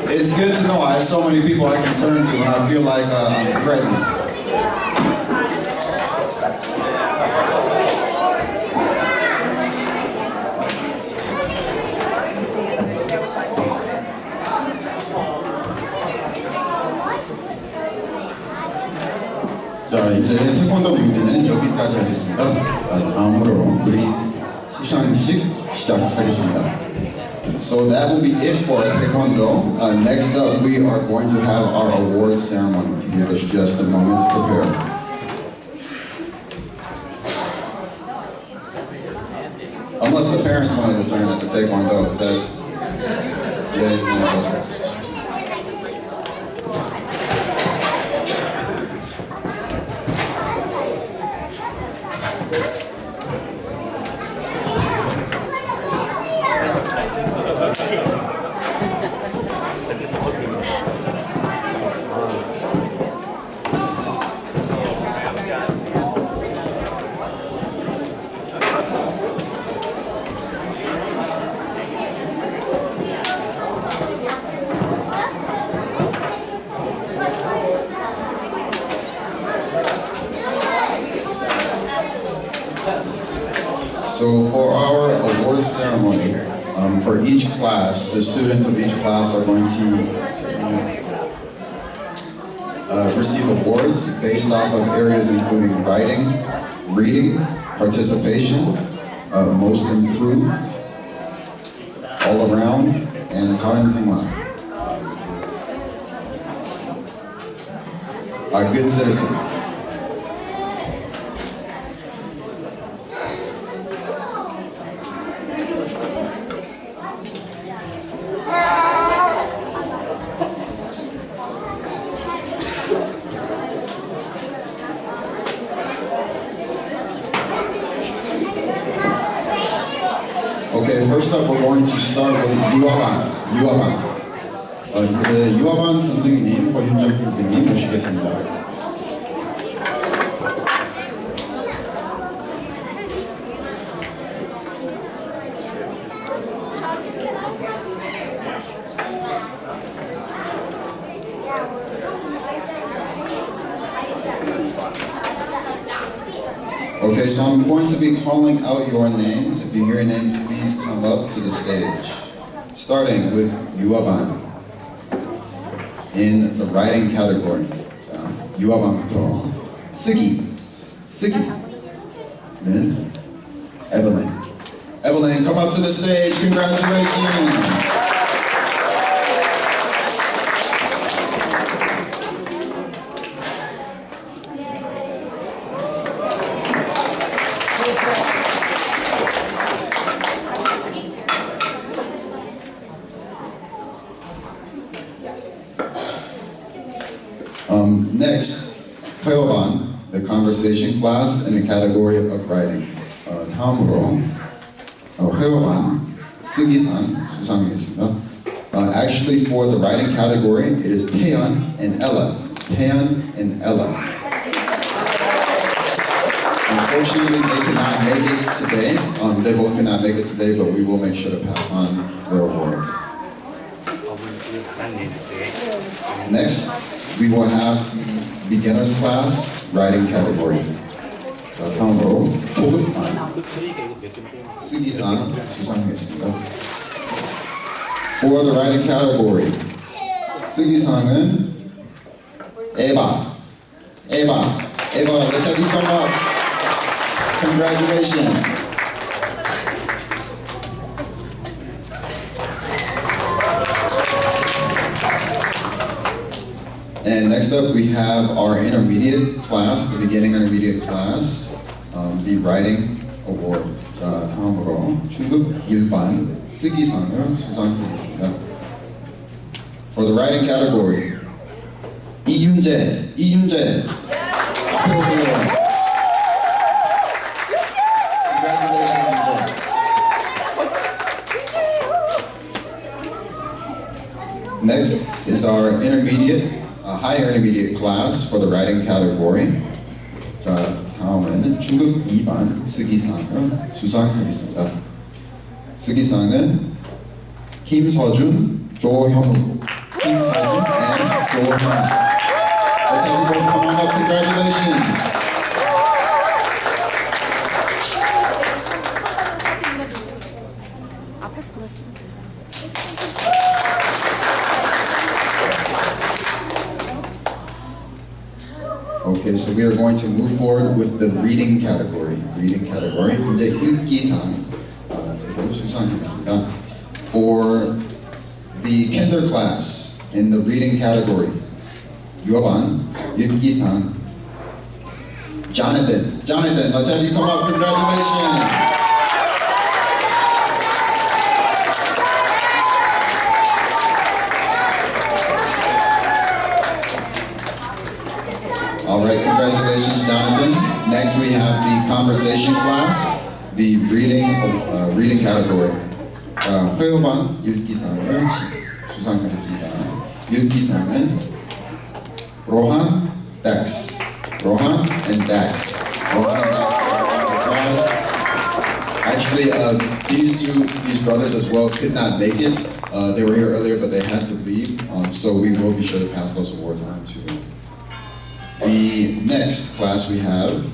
It's good to know I have so many people I can turn to when I feel like I'm threatened. 자, 이제 태권도 뮤비는 여기까지 하겠습니다. 다음으로 우리 수상식 시작하겠습니다. So that will be it for Taekwondo. Next up, we are going to have our award ceremony. If you give us just a moment to prepare. Unless the parents wanted to turn at the Taekwondo, is that? Yeah. So for our award ceremony, for each class, the students of each class are going to receive awards based off of areas including writing, reading, participation, most improved, all around, and parenting, a good citizen. Okay, first up we're going to start with 유아반. 유아반 선생님, 권윤정 선생님 모시겠습니다. Okay, so I'm going to be calling out your names. If you hear your name, please come up to the stage. starting with 유아반. In the writing category, 유아반부터 쓰기는 Evelyn. Evelyn, come up to the stage. Congratulations. Next, 회화반, the conversation class in the category of writing. 다음으로 회화반, 쓰기상 수상하겠습니다. Actually, for the writing category, it is 태연 and Ella. 태연 and Ella. Unfortunately, they could not make it today. They both could not make it today, but we will make sure to pass on their awards. Next, we will have the beginners class writing category. 다음으로 초급반 쓰기상 수상하겠습니다. For the writing category, 쓰기상은 Eva. Let's have you come up. Congratulations. And next up, we have our intermediate class, the beginning intermediate class, the writing award. 자, 다음으로 중급 일반 쓰기상을 수상하겠습니다. For the writing category, 이윤재. 앞에 오세요. Congratulations, Yunjae. Next is our higher intermediate class for the writing category. 자, 다음은 중급 2반 쓰기상을 수상하겠습니다. 쓰기상은 김서준, 조형우. 김서준 and 조형우. Let's have you both come on up. Congratulations. 앞에서 그냥 찍으세요. Okay, so we are going to move forward with the reading category. 이제 읽기상 제가 수상하겠습니다. For the kinder class in the reading category, 유아반 읽기상 Jonathan, let's have you come up. Congratulations. All right, congratulations, Jonathan. Next, we have the conversation class, the reading category. 회화반 읽기상을 수상하겠습니다. 읽기상은 Rohan and Dax. Actually, these brothers as well could not make it. They were here earlier, but they had to leave. So we will be sure to pass those awards on to them. The next class we have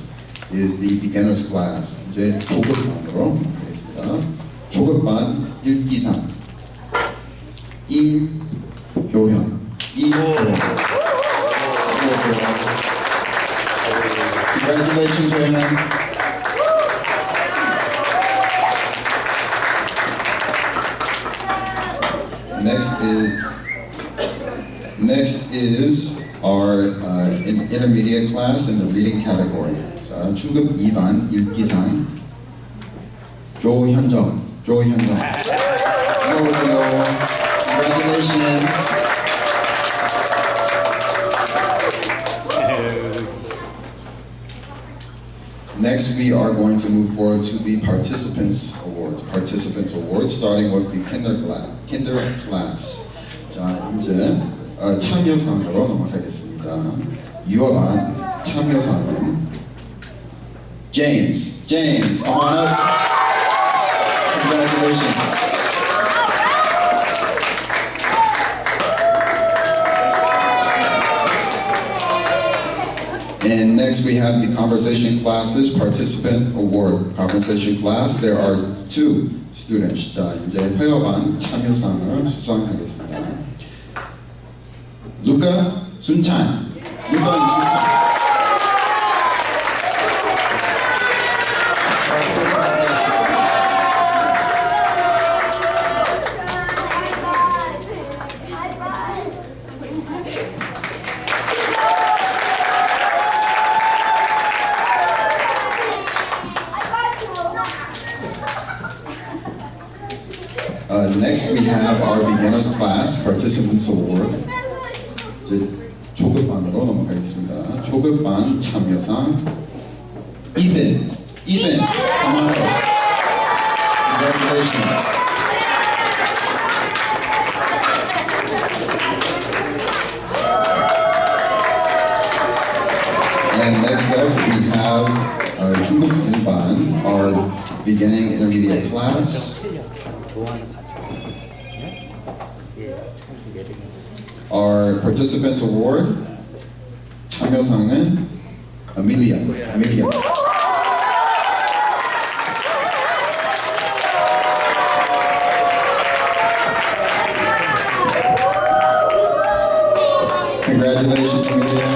is the beginners class. 이제 초급반으로 가겠습니다. 초급반 읽기상 임효현. Congratulations, 효현. Next is our intermediate class in the reading category. 자, 중급 2반 읽기상 조현정. 안녕하세요. Congratulations. Next, we are going to move forward to the participants awards, starting with the kinder class. 자, 이제 참여상으로 넘어가겠습니다. 유아반 참여상은 James, come on up. Congratulations. And next we have the conversation classes participant award. Conversation class, there are two students. 자, 이제 회화반 참여상을 수상하겠습니다. 루카 순찬. 루카 순찬. Next we have our beginners class participants award. 이제 초급반으로 넘어가겠습니다. 초급반 참여상 Ethan. Come on up. Congratulations. And next up we have 중급 1반, our beginning intermediate class. Our participants award 참여상은 Amelia. Congratulations, Amelia.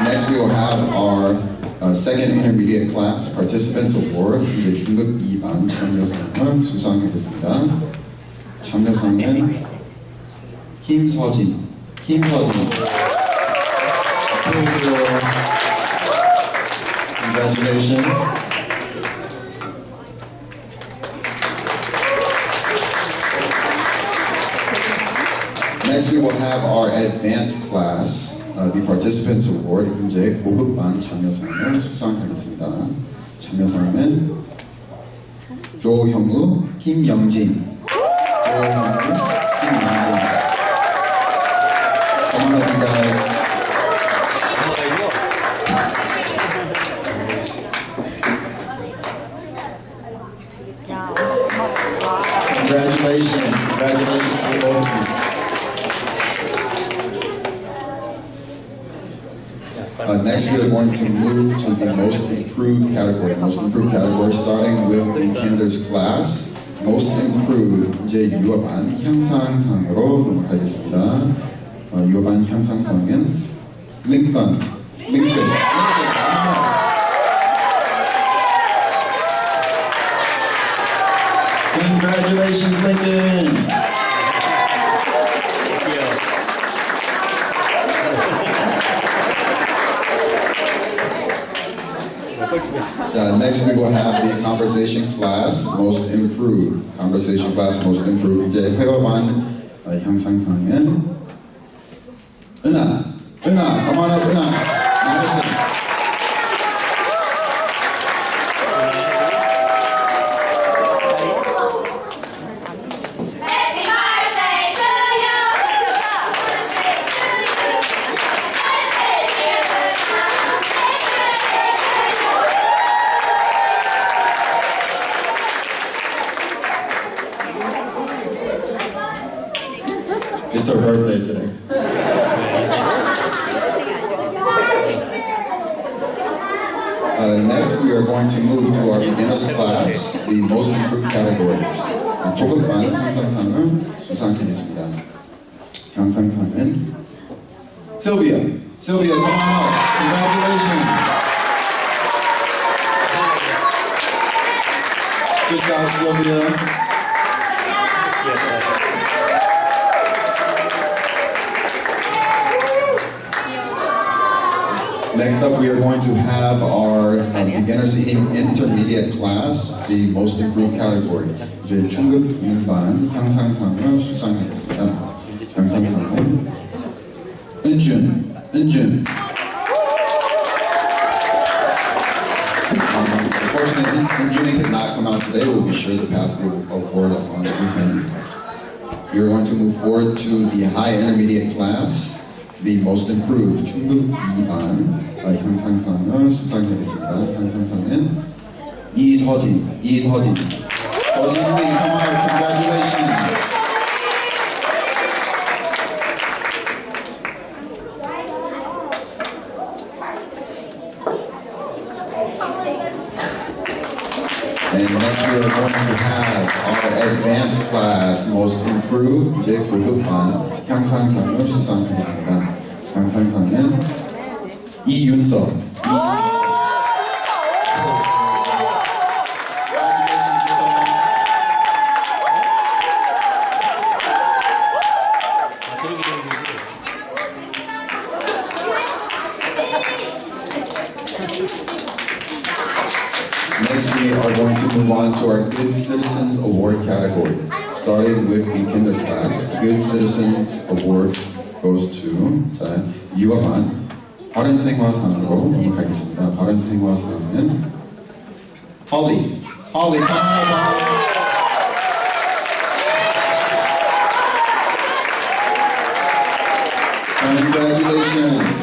Next we will have our second intermediate class participants award 이제 중급 2반 참여상을 수상하겠습니다. 참여상은 김서진. 안녕하세요. Congratulations. Next we will have our advanced class, the participants award 이제 고급반 참여상을 수상하겠습니다. 참여상은 조형우, 김영진. Come on up, you guys. Congratulations to both of you. Next we are going to move to the most improved category. Most improved category starting with the kinder's class. Most improved 이제 유아반 향상상으로 넘어가겠습니다. 유아반 향상상은 링컨. Congratulations, Lincoln. Next we will have the conversation class most improved. Conversation class most improved. 이제 회화반 향상상은 은하. Come on up, 은하. Madison. It's her birthday today. Next, we are going to move to our beginners class, the most improved category. 초급반 향상상을 수상하겠습니다. 향상상은 Sylvia, come on up. Congratulations. Good job, Sylvia. Next up, we are going to have our beginners intermediate class, the most improved category. 이제 중급 1반 향상상을 수상하겠습니다. 향상상은 은준. Unfortunately, Unjuni could not come out today. We'll be sure to pass the award on to him. We are going to move forward to the high intermediate class. The most improved 중급 2반 향상상을 수상하겠습니다. 향상상은 이서진. 서진이, come on, congratulations. And next first class, most improved 이제 고급반 향상상을 수상하겠습니다. 향상상은 이윤석. Next, we are going to move on to our Good Citizens Award category. Starting with the kinder class, Good Citizens Award goes to 자, 유아반 바른 생활상으로 넘어가겠습니다. 바른 생활상은 Holly. Holly, come on up, Holly. Congratulations.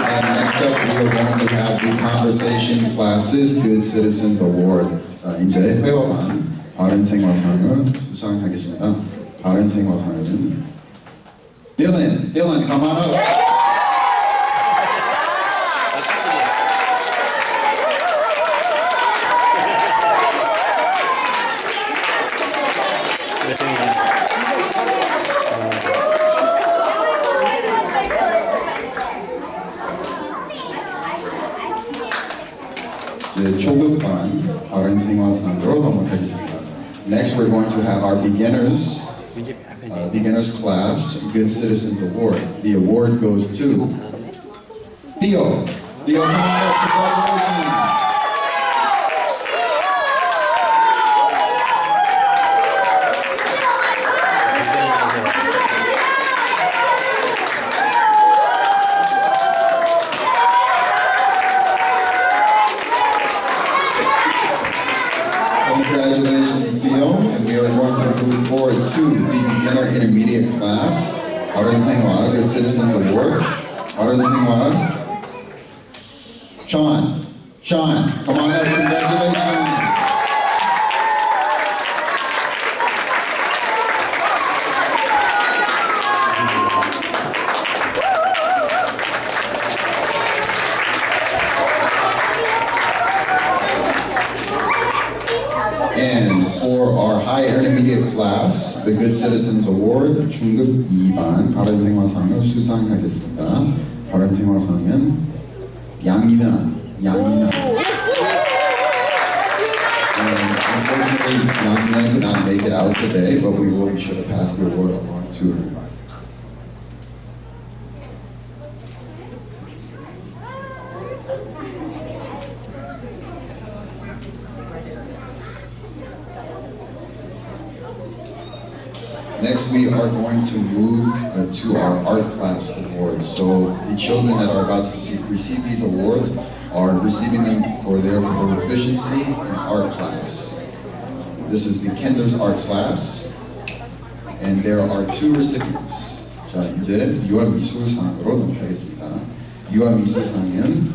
And next up, we are going to have the Conversation Classes Good Citizens Award. 자, 이제 회화반 바른 생활상을 수상하겠습니다. 바른 생활상은 Dylan, come on up. 이제 초급반 바른 생활상으로 넘어가겠습니다. Next, we're going to have our beginners class Good Citizens Award. The award goes to Theo. Theo, come on up. Congratulations. Congratulations, Theo. And we are going to move forward to the beginner intermediate class. 바른 생활 Good Citizens Award. 바른 생활. Sean, come on up. Congratulations. And for our high intermediate class, the Good Citizens Award 중급 2반 바른 생활상을 수상하겠습니다. 바른 생활상은 양이나. Unfortunately, Yamina could not make it out today, but we will be sure to pass the award along to her. Next, we are going to move to our art class awards. So the children that are about to receive these awards are receiving them for their proficiency in art class. This is the Kinder's art class, and there are two recipients. 자, 이제 유아미술상으로 넘어가겠습니다. 유아미술상은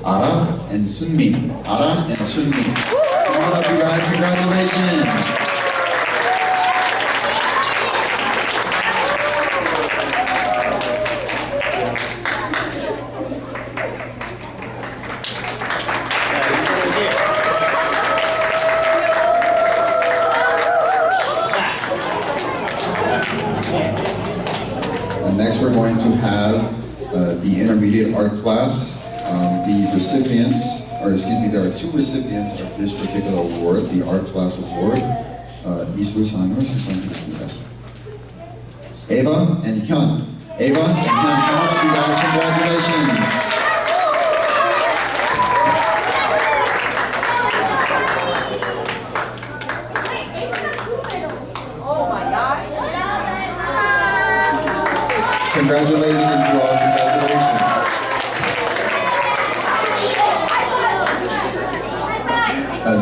아라 and 순민. 아라 and 순민. Come on up, you guys. Congratulations. And next we're going to have the intermediate art class. The recipients, or excuse me, there are two recipients of this particular award, the art class award. 미술상을 수상했습니다. Ava and Hyun. Ava and Hyun, come on up, you guys. Congratulations. Congratulations, you all. Congratulations.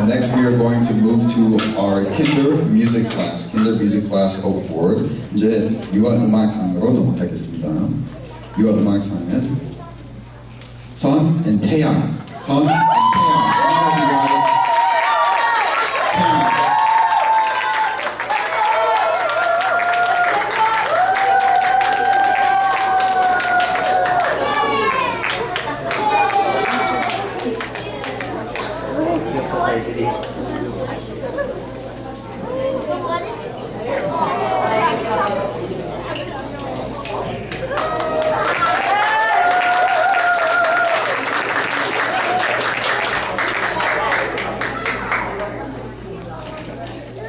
Next, we are going to move to our Kinder Music Class Award. 이제 유아음악상으로 넘어가겠습니다. 유아음악상은 선 and 태양. 선 and 태양. Come on, you guys. 태양. 아이들이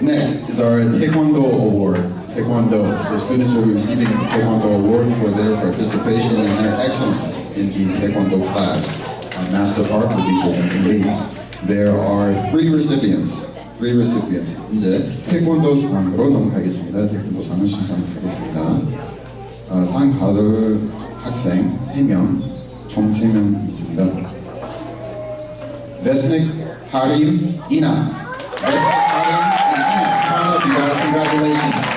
Next is our Taekwondo Award. Taekwondo. So students will be receiving the Taekwondo Award for their participation and their excellence in the Taekwondo class. Master Park will be presenting these. There are three recipients. 이제 태권도 상으로 넘어가겠습니다. 태권도 상을 수상하겠습니다. 상 받을 학생 3명, 총 3명 있습니다. Vesnik, Harim, Ina. Vesnik, Harim, and Ina. Come up, you guys. Congratulations.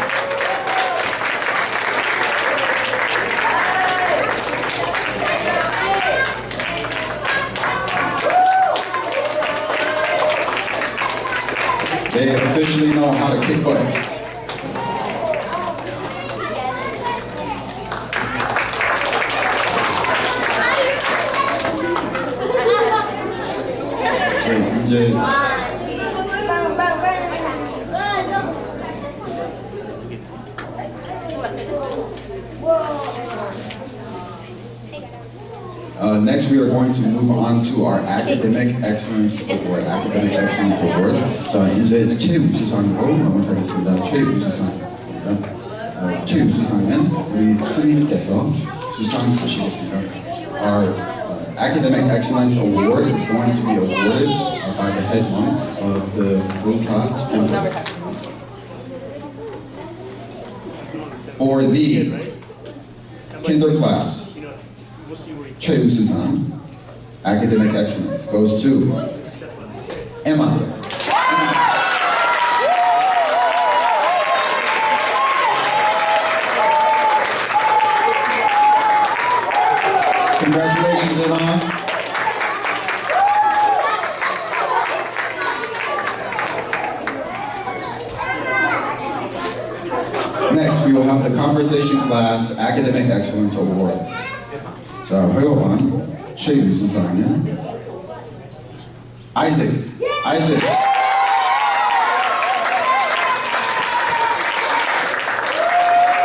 They officially know how to kick butt. 네, 이제 next, we are going to move on to our Academic Excellence Award. Academic Excellence Award. 자, 이제 최우수상으로 넘어가겠습니다. 최우수상입니다. 최우수상은 우리 스님께서 수상하시겠습니다. Our Academic Excellence Award is going to be awarded by the head monk of the Bulta Temple. For the kinder class, 최우수상 Academic Excellence goes to Emma. Congratulations, Emma. Next, we will have the Conversation Class Academic Excellence Award. 자, 회원반 최우수상은 Isaac.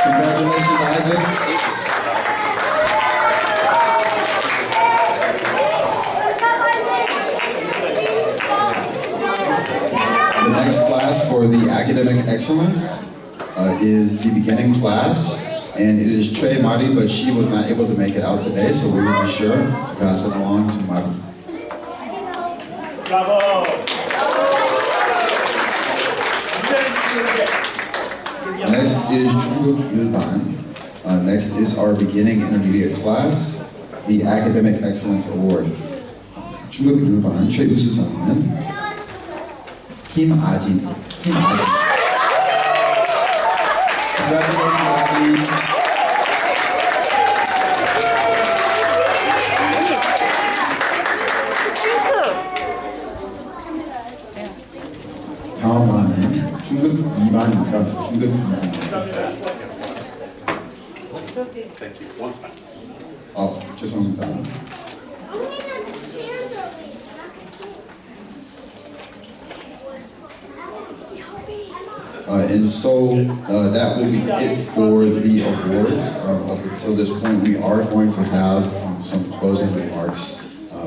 Congratulations, Isaac. The next class for the Academic Excellence is the beginning class. And it is Trey Mari, but she was not able to make it out today, so we will be sure to pass it along to Mari. 브라보! Next is 중급 일반. Next is our beginning intermediate class, the Academic Excellence Award. 중급 일반 최우수상은 김아진. Congratulations, Abby. 다음 반은 중급 2반입니다. 중급 2반. 죄송합니다. And so that will be it for the awards. Up until this point, we are going to have some closing remarks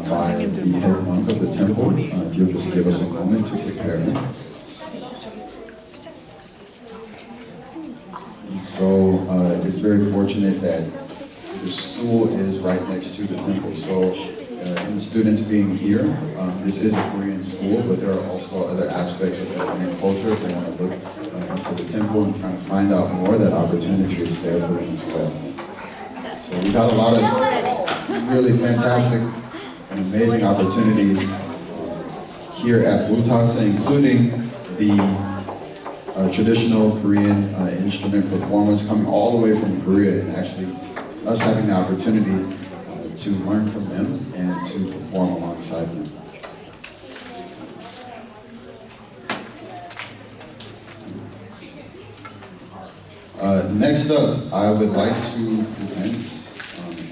by the head monk of the temple. If you'll just give us a moment to prepare. And so it's very fortunate that the school is right next to the temple. So and the students being here, this is a Korean school, but there are also other aspects of the Korean culture. If they want to look into the temple and kind of find out more, that opportunity is there for them as well. So we got a lot of really fantastic and amazing opportunities here at Bulta, including the traditional Korean instrument performers coming all the way from Korea, and actually us having the opportunity to learn from them and to perform alongside them. Next up, I would like to present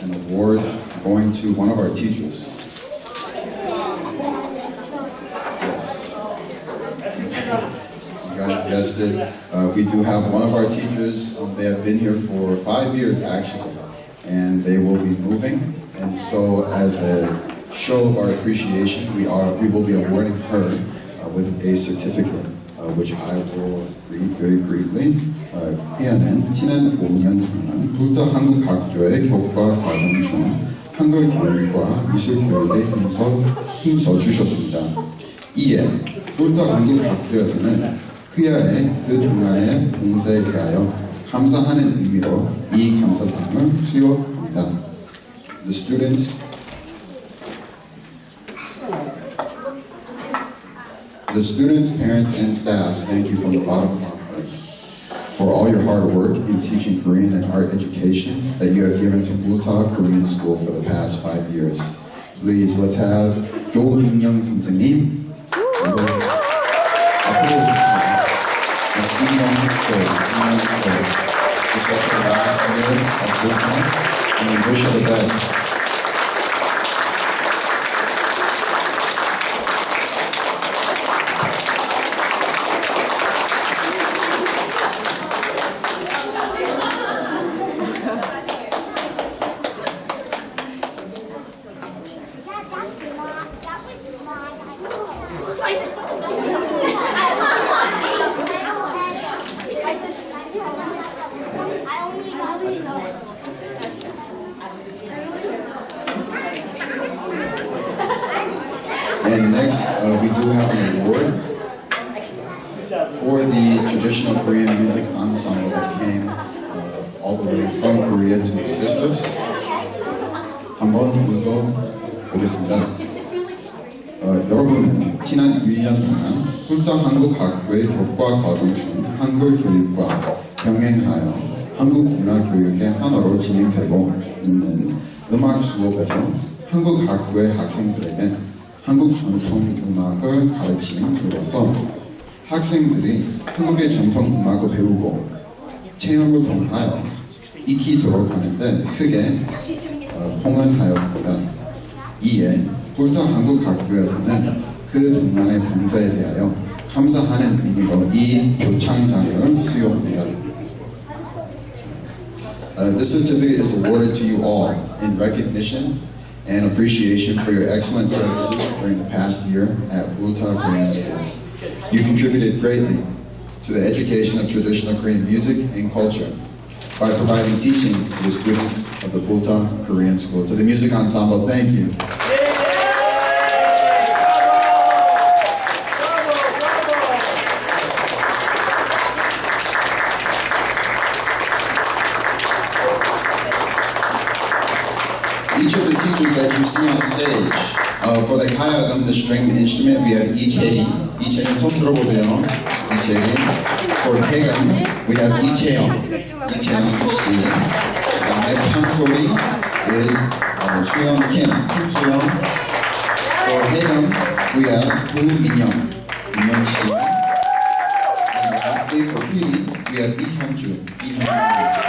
an award going to one of our teachers. Yes. suggested, we do have one of our teachers, they have been here for 5 years actually, and they will be moving. And so as a show of our appreciation, we will be awarding her with a certificate, which I will read very briefly. 희아는 지난 5년 동안 불타 한국학교의 교과 과정 중 한글 교육과 미술 교육에 힘써 주셨습니다. 이에 불타 한국학교에서는 휘하의 그 동안의 봉사에 대하여 감사하는 의미로 이 감사상을 수여합니다. The students, parents, and staffs thank you from the bottom of our heart for all your hard work in teaching Korean and art education that you have given to Bulta Korean School for the past 5 years. Please, let's have 조민영 선생님. Especially the last year of Bulta, and we wish you the best. And next, we do have an award for the traditional Korean music ensemble that came all the way from Korea to assist us. 한번 읽어보겠습니다. 여러분은 지난 1년 동안 불타 한국학교의 교과 과정 중 한글 교육과 병행하여 한국 문화 교육의 하나로 진행되고 있는 음악 수업에서 한국 학교의 학생들에게 한국 전통 음악을 가르침으로써 학생들이 한국의 전통 음악을 배우고 체험을 통하여 익히도록 하는데 크게 홍안하였습니다. 이에 불타 한국학교에서는 그 동안의 봉사에 대하여 감사하는 의미로 이 표창장을 수여합니다. This certificate is awarded to you all in recognition and appreciation for your excellent services during the past year at Bulta Korean School. You contributed greatly to the education of traditional Korean music and culture by providing teachings to the students of the Bulta Korean School. To the music ensemble, thank you. Each of the teachers that you see on stage, for the kayagum, the stringed instrument, we have 이채인. 이채인 손 들어보세요. 이채인. For 태금, we have 이채영. 이채영 씨. 그다음에 판소리 is 수영 Kim. 김수영. For 태금, we have 구민영. 민영 씨. And lastly, for PD, we have 이현주. 이현주.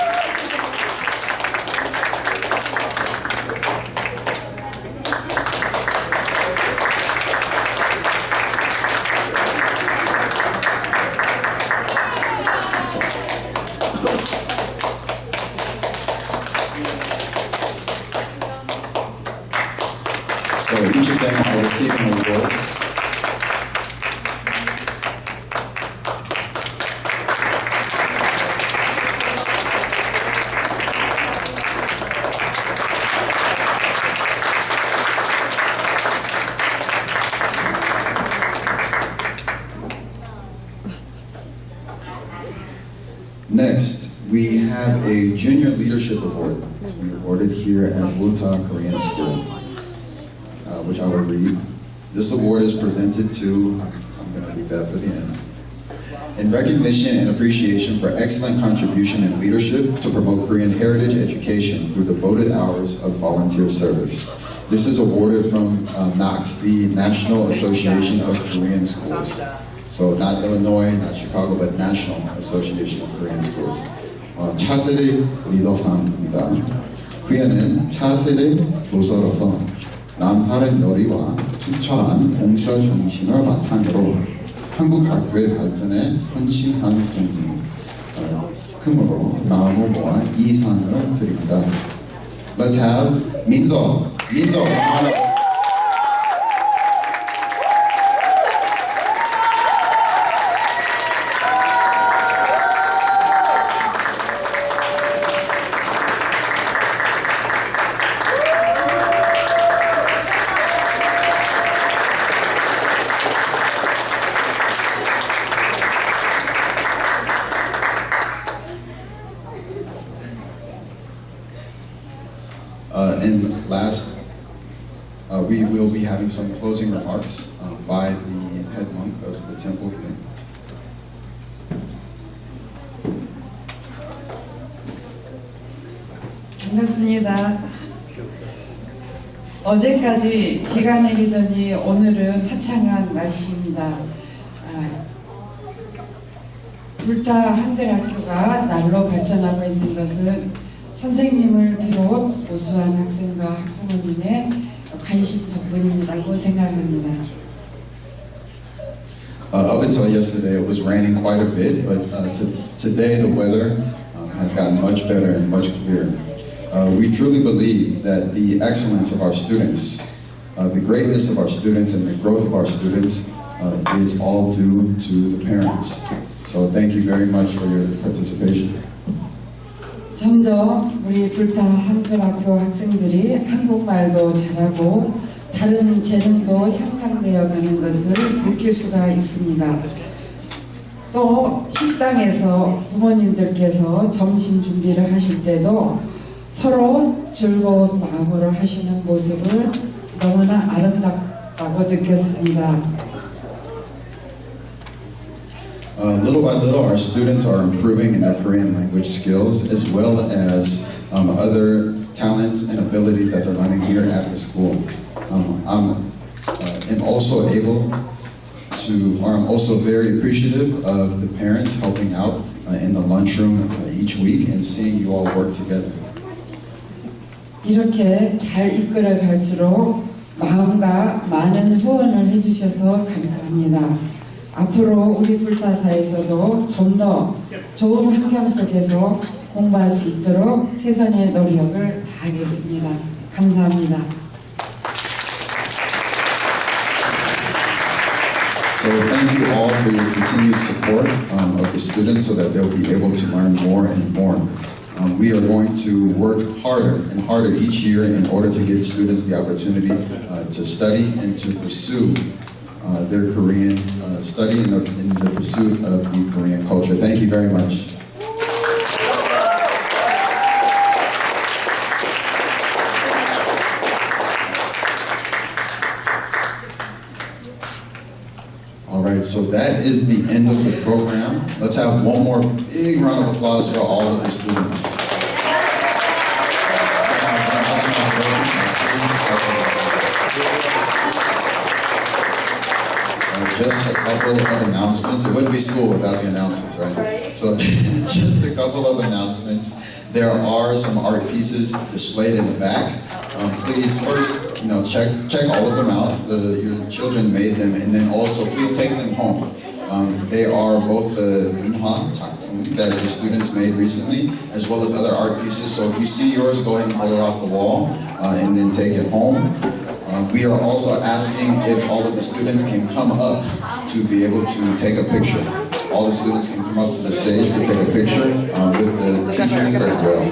So each of them are receiving awards. Next, we have a Junior Leadership Award to be awarded here at Bulta Korean School, which I will read. This award is presented to, I'm going to leave that for the end, in recognition and appreciation for excellent contribution and leadership to promote Korean heritage education through devoted hours of volunteer service. This is awarded from NACS, the National Association of Korean Schools. So not Illinois, not Chicago, but National Association of Korean Schools. 차세대 리더상입니다. 그에는 차세대 교사로서 남다른 열의와 투철한 봉사 정신을 바탕으로 한국 학교의 발전에 헌신한 동생 금으로 마음을 모아 이 상을 드립니다. Let's have 민서, come on up. And last, we will be having some closing remarks by the head monk of the temple here. 반갑습니다. 어제까지 비가 내리더니 오늘은 화창한 날씨입니다. 불타 한글학교가 날로 발전하고 있는 것은 선생님을 비롯 우수한 학생과 학부모님의 관심 덕분이라고 생각합니다. Up until yesterday, it was raining quite a bit, but today the weather has gotten much better and much clearer. We truly believe that the excellence of our students, the greatness of our students, and the growth of our students is all due to the parents. So thank you very much for your participation. 점점 우리 불타 한글학교 학생들이 한국말도 잘하고 다른 재능도 향상되어 가는 것을 느낄 수가 있습니다. 또 식당에서 부모님들께서 점심 준비를 하실 때도 서로 즐거운 마음으로 하시는 모습을 너무나 아름답다고 느꼈습니다. Little by little, our students are improving in their Korean language skills as well as other talents and abilities that they're learning here at the school. I'm also I'm also very appreciative of the parents helping out in the lunchroom each week and seeing you all work together. 이렇게 잘 이끌어 갈수록 마음과 많은 후원을 해주셔서 감사합니다. 앞으로 우리 불타사에서도 좀 더 좋은 환경 속에서 공부할 수 있도록 최선의 노력을 다하겠습니다. 감사합니다. So thank you all for your continued support of the students so that they'll be able to learn more and more. We are going to work harder and harder each year in order to give students the opportunity to study and to pursue their Korean study in the pursuit of the Korean culture. Thank you very much. All right, so that is the end of the program. Let's have one more big round of applause for all of the students. Just a couple of announcements. It wouldn't be school without the announcements, right? So just a couple of announcements. There are some art pieces displayed in the back. Please first, check all of them out. Your children made them, and then also please take them home. They are both the minhwa that the students made recently, as well as other art pieces. So if you see yours, go ahead and pull it off the wall, and then take it home. We are also asking if all of the students can come up to be able to take a picture. All the students can come up to the stage to take a picture with the teachers as well.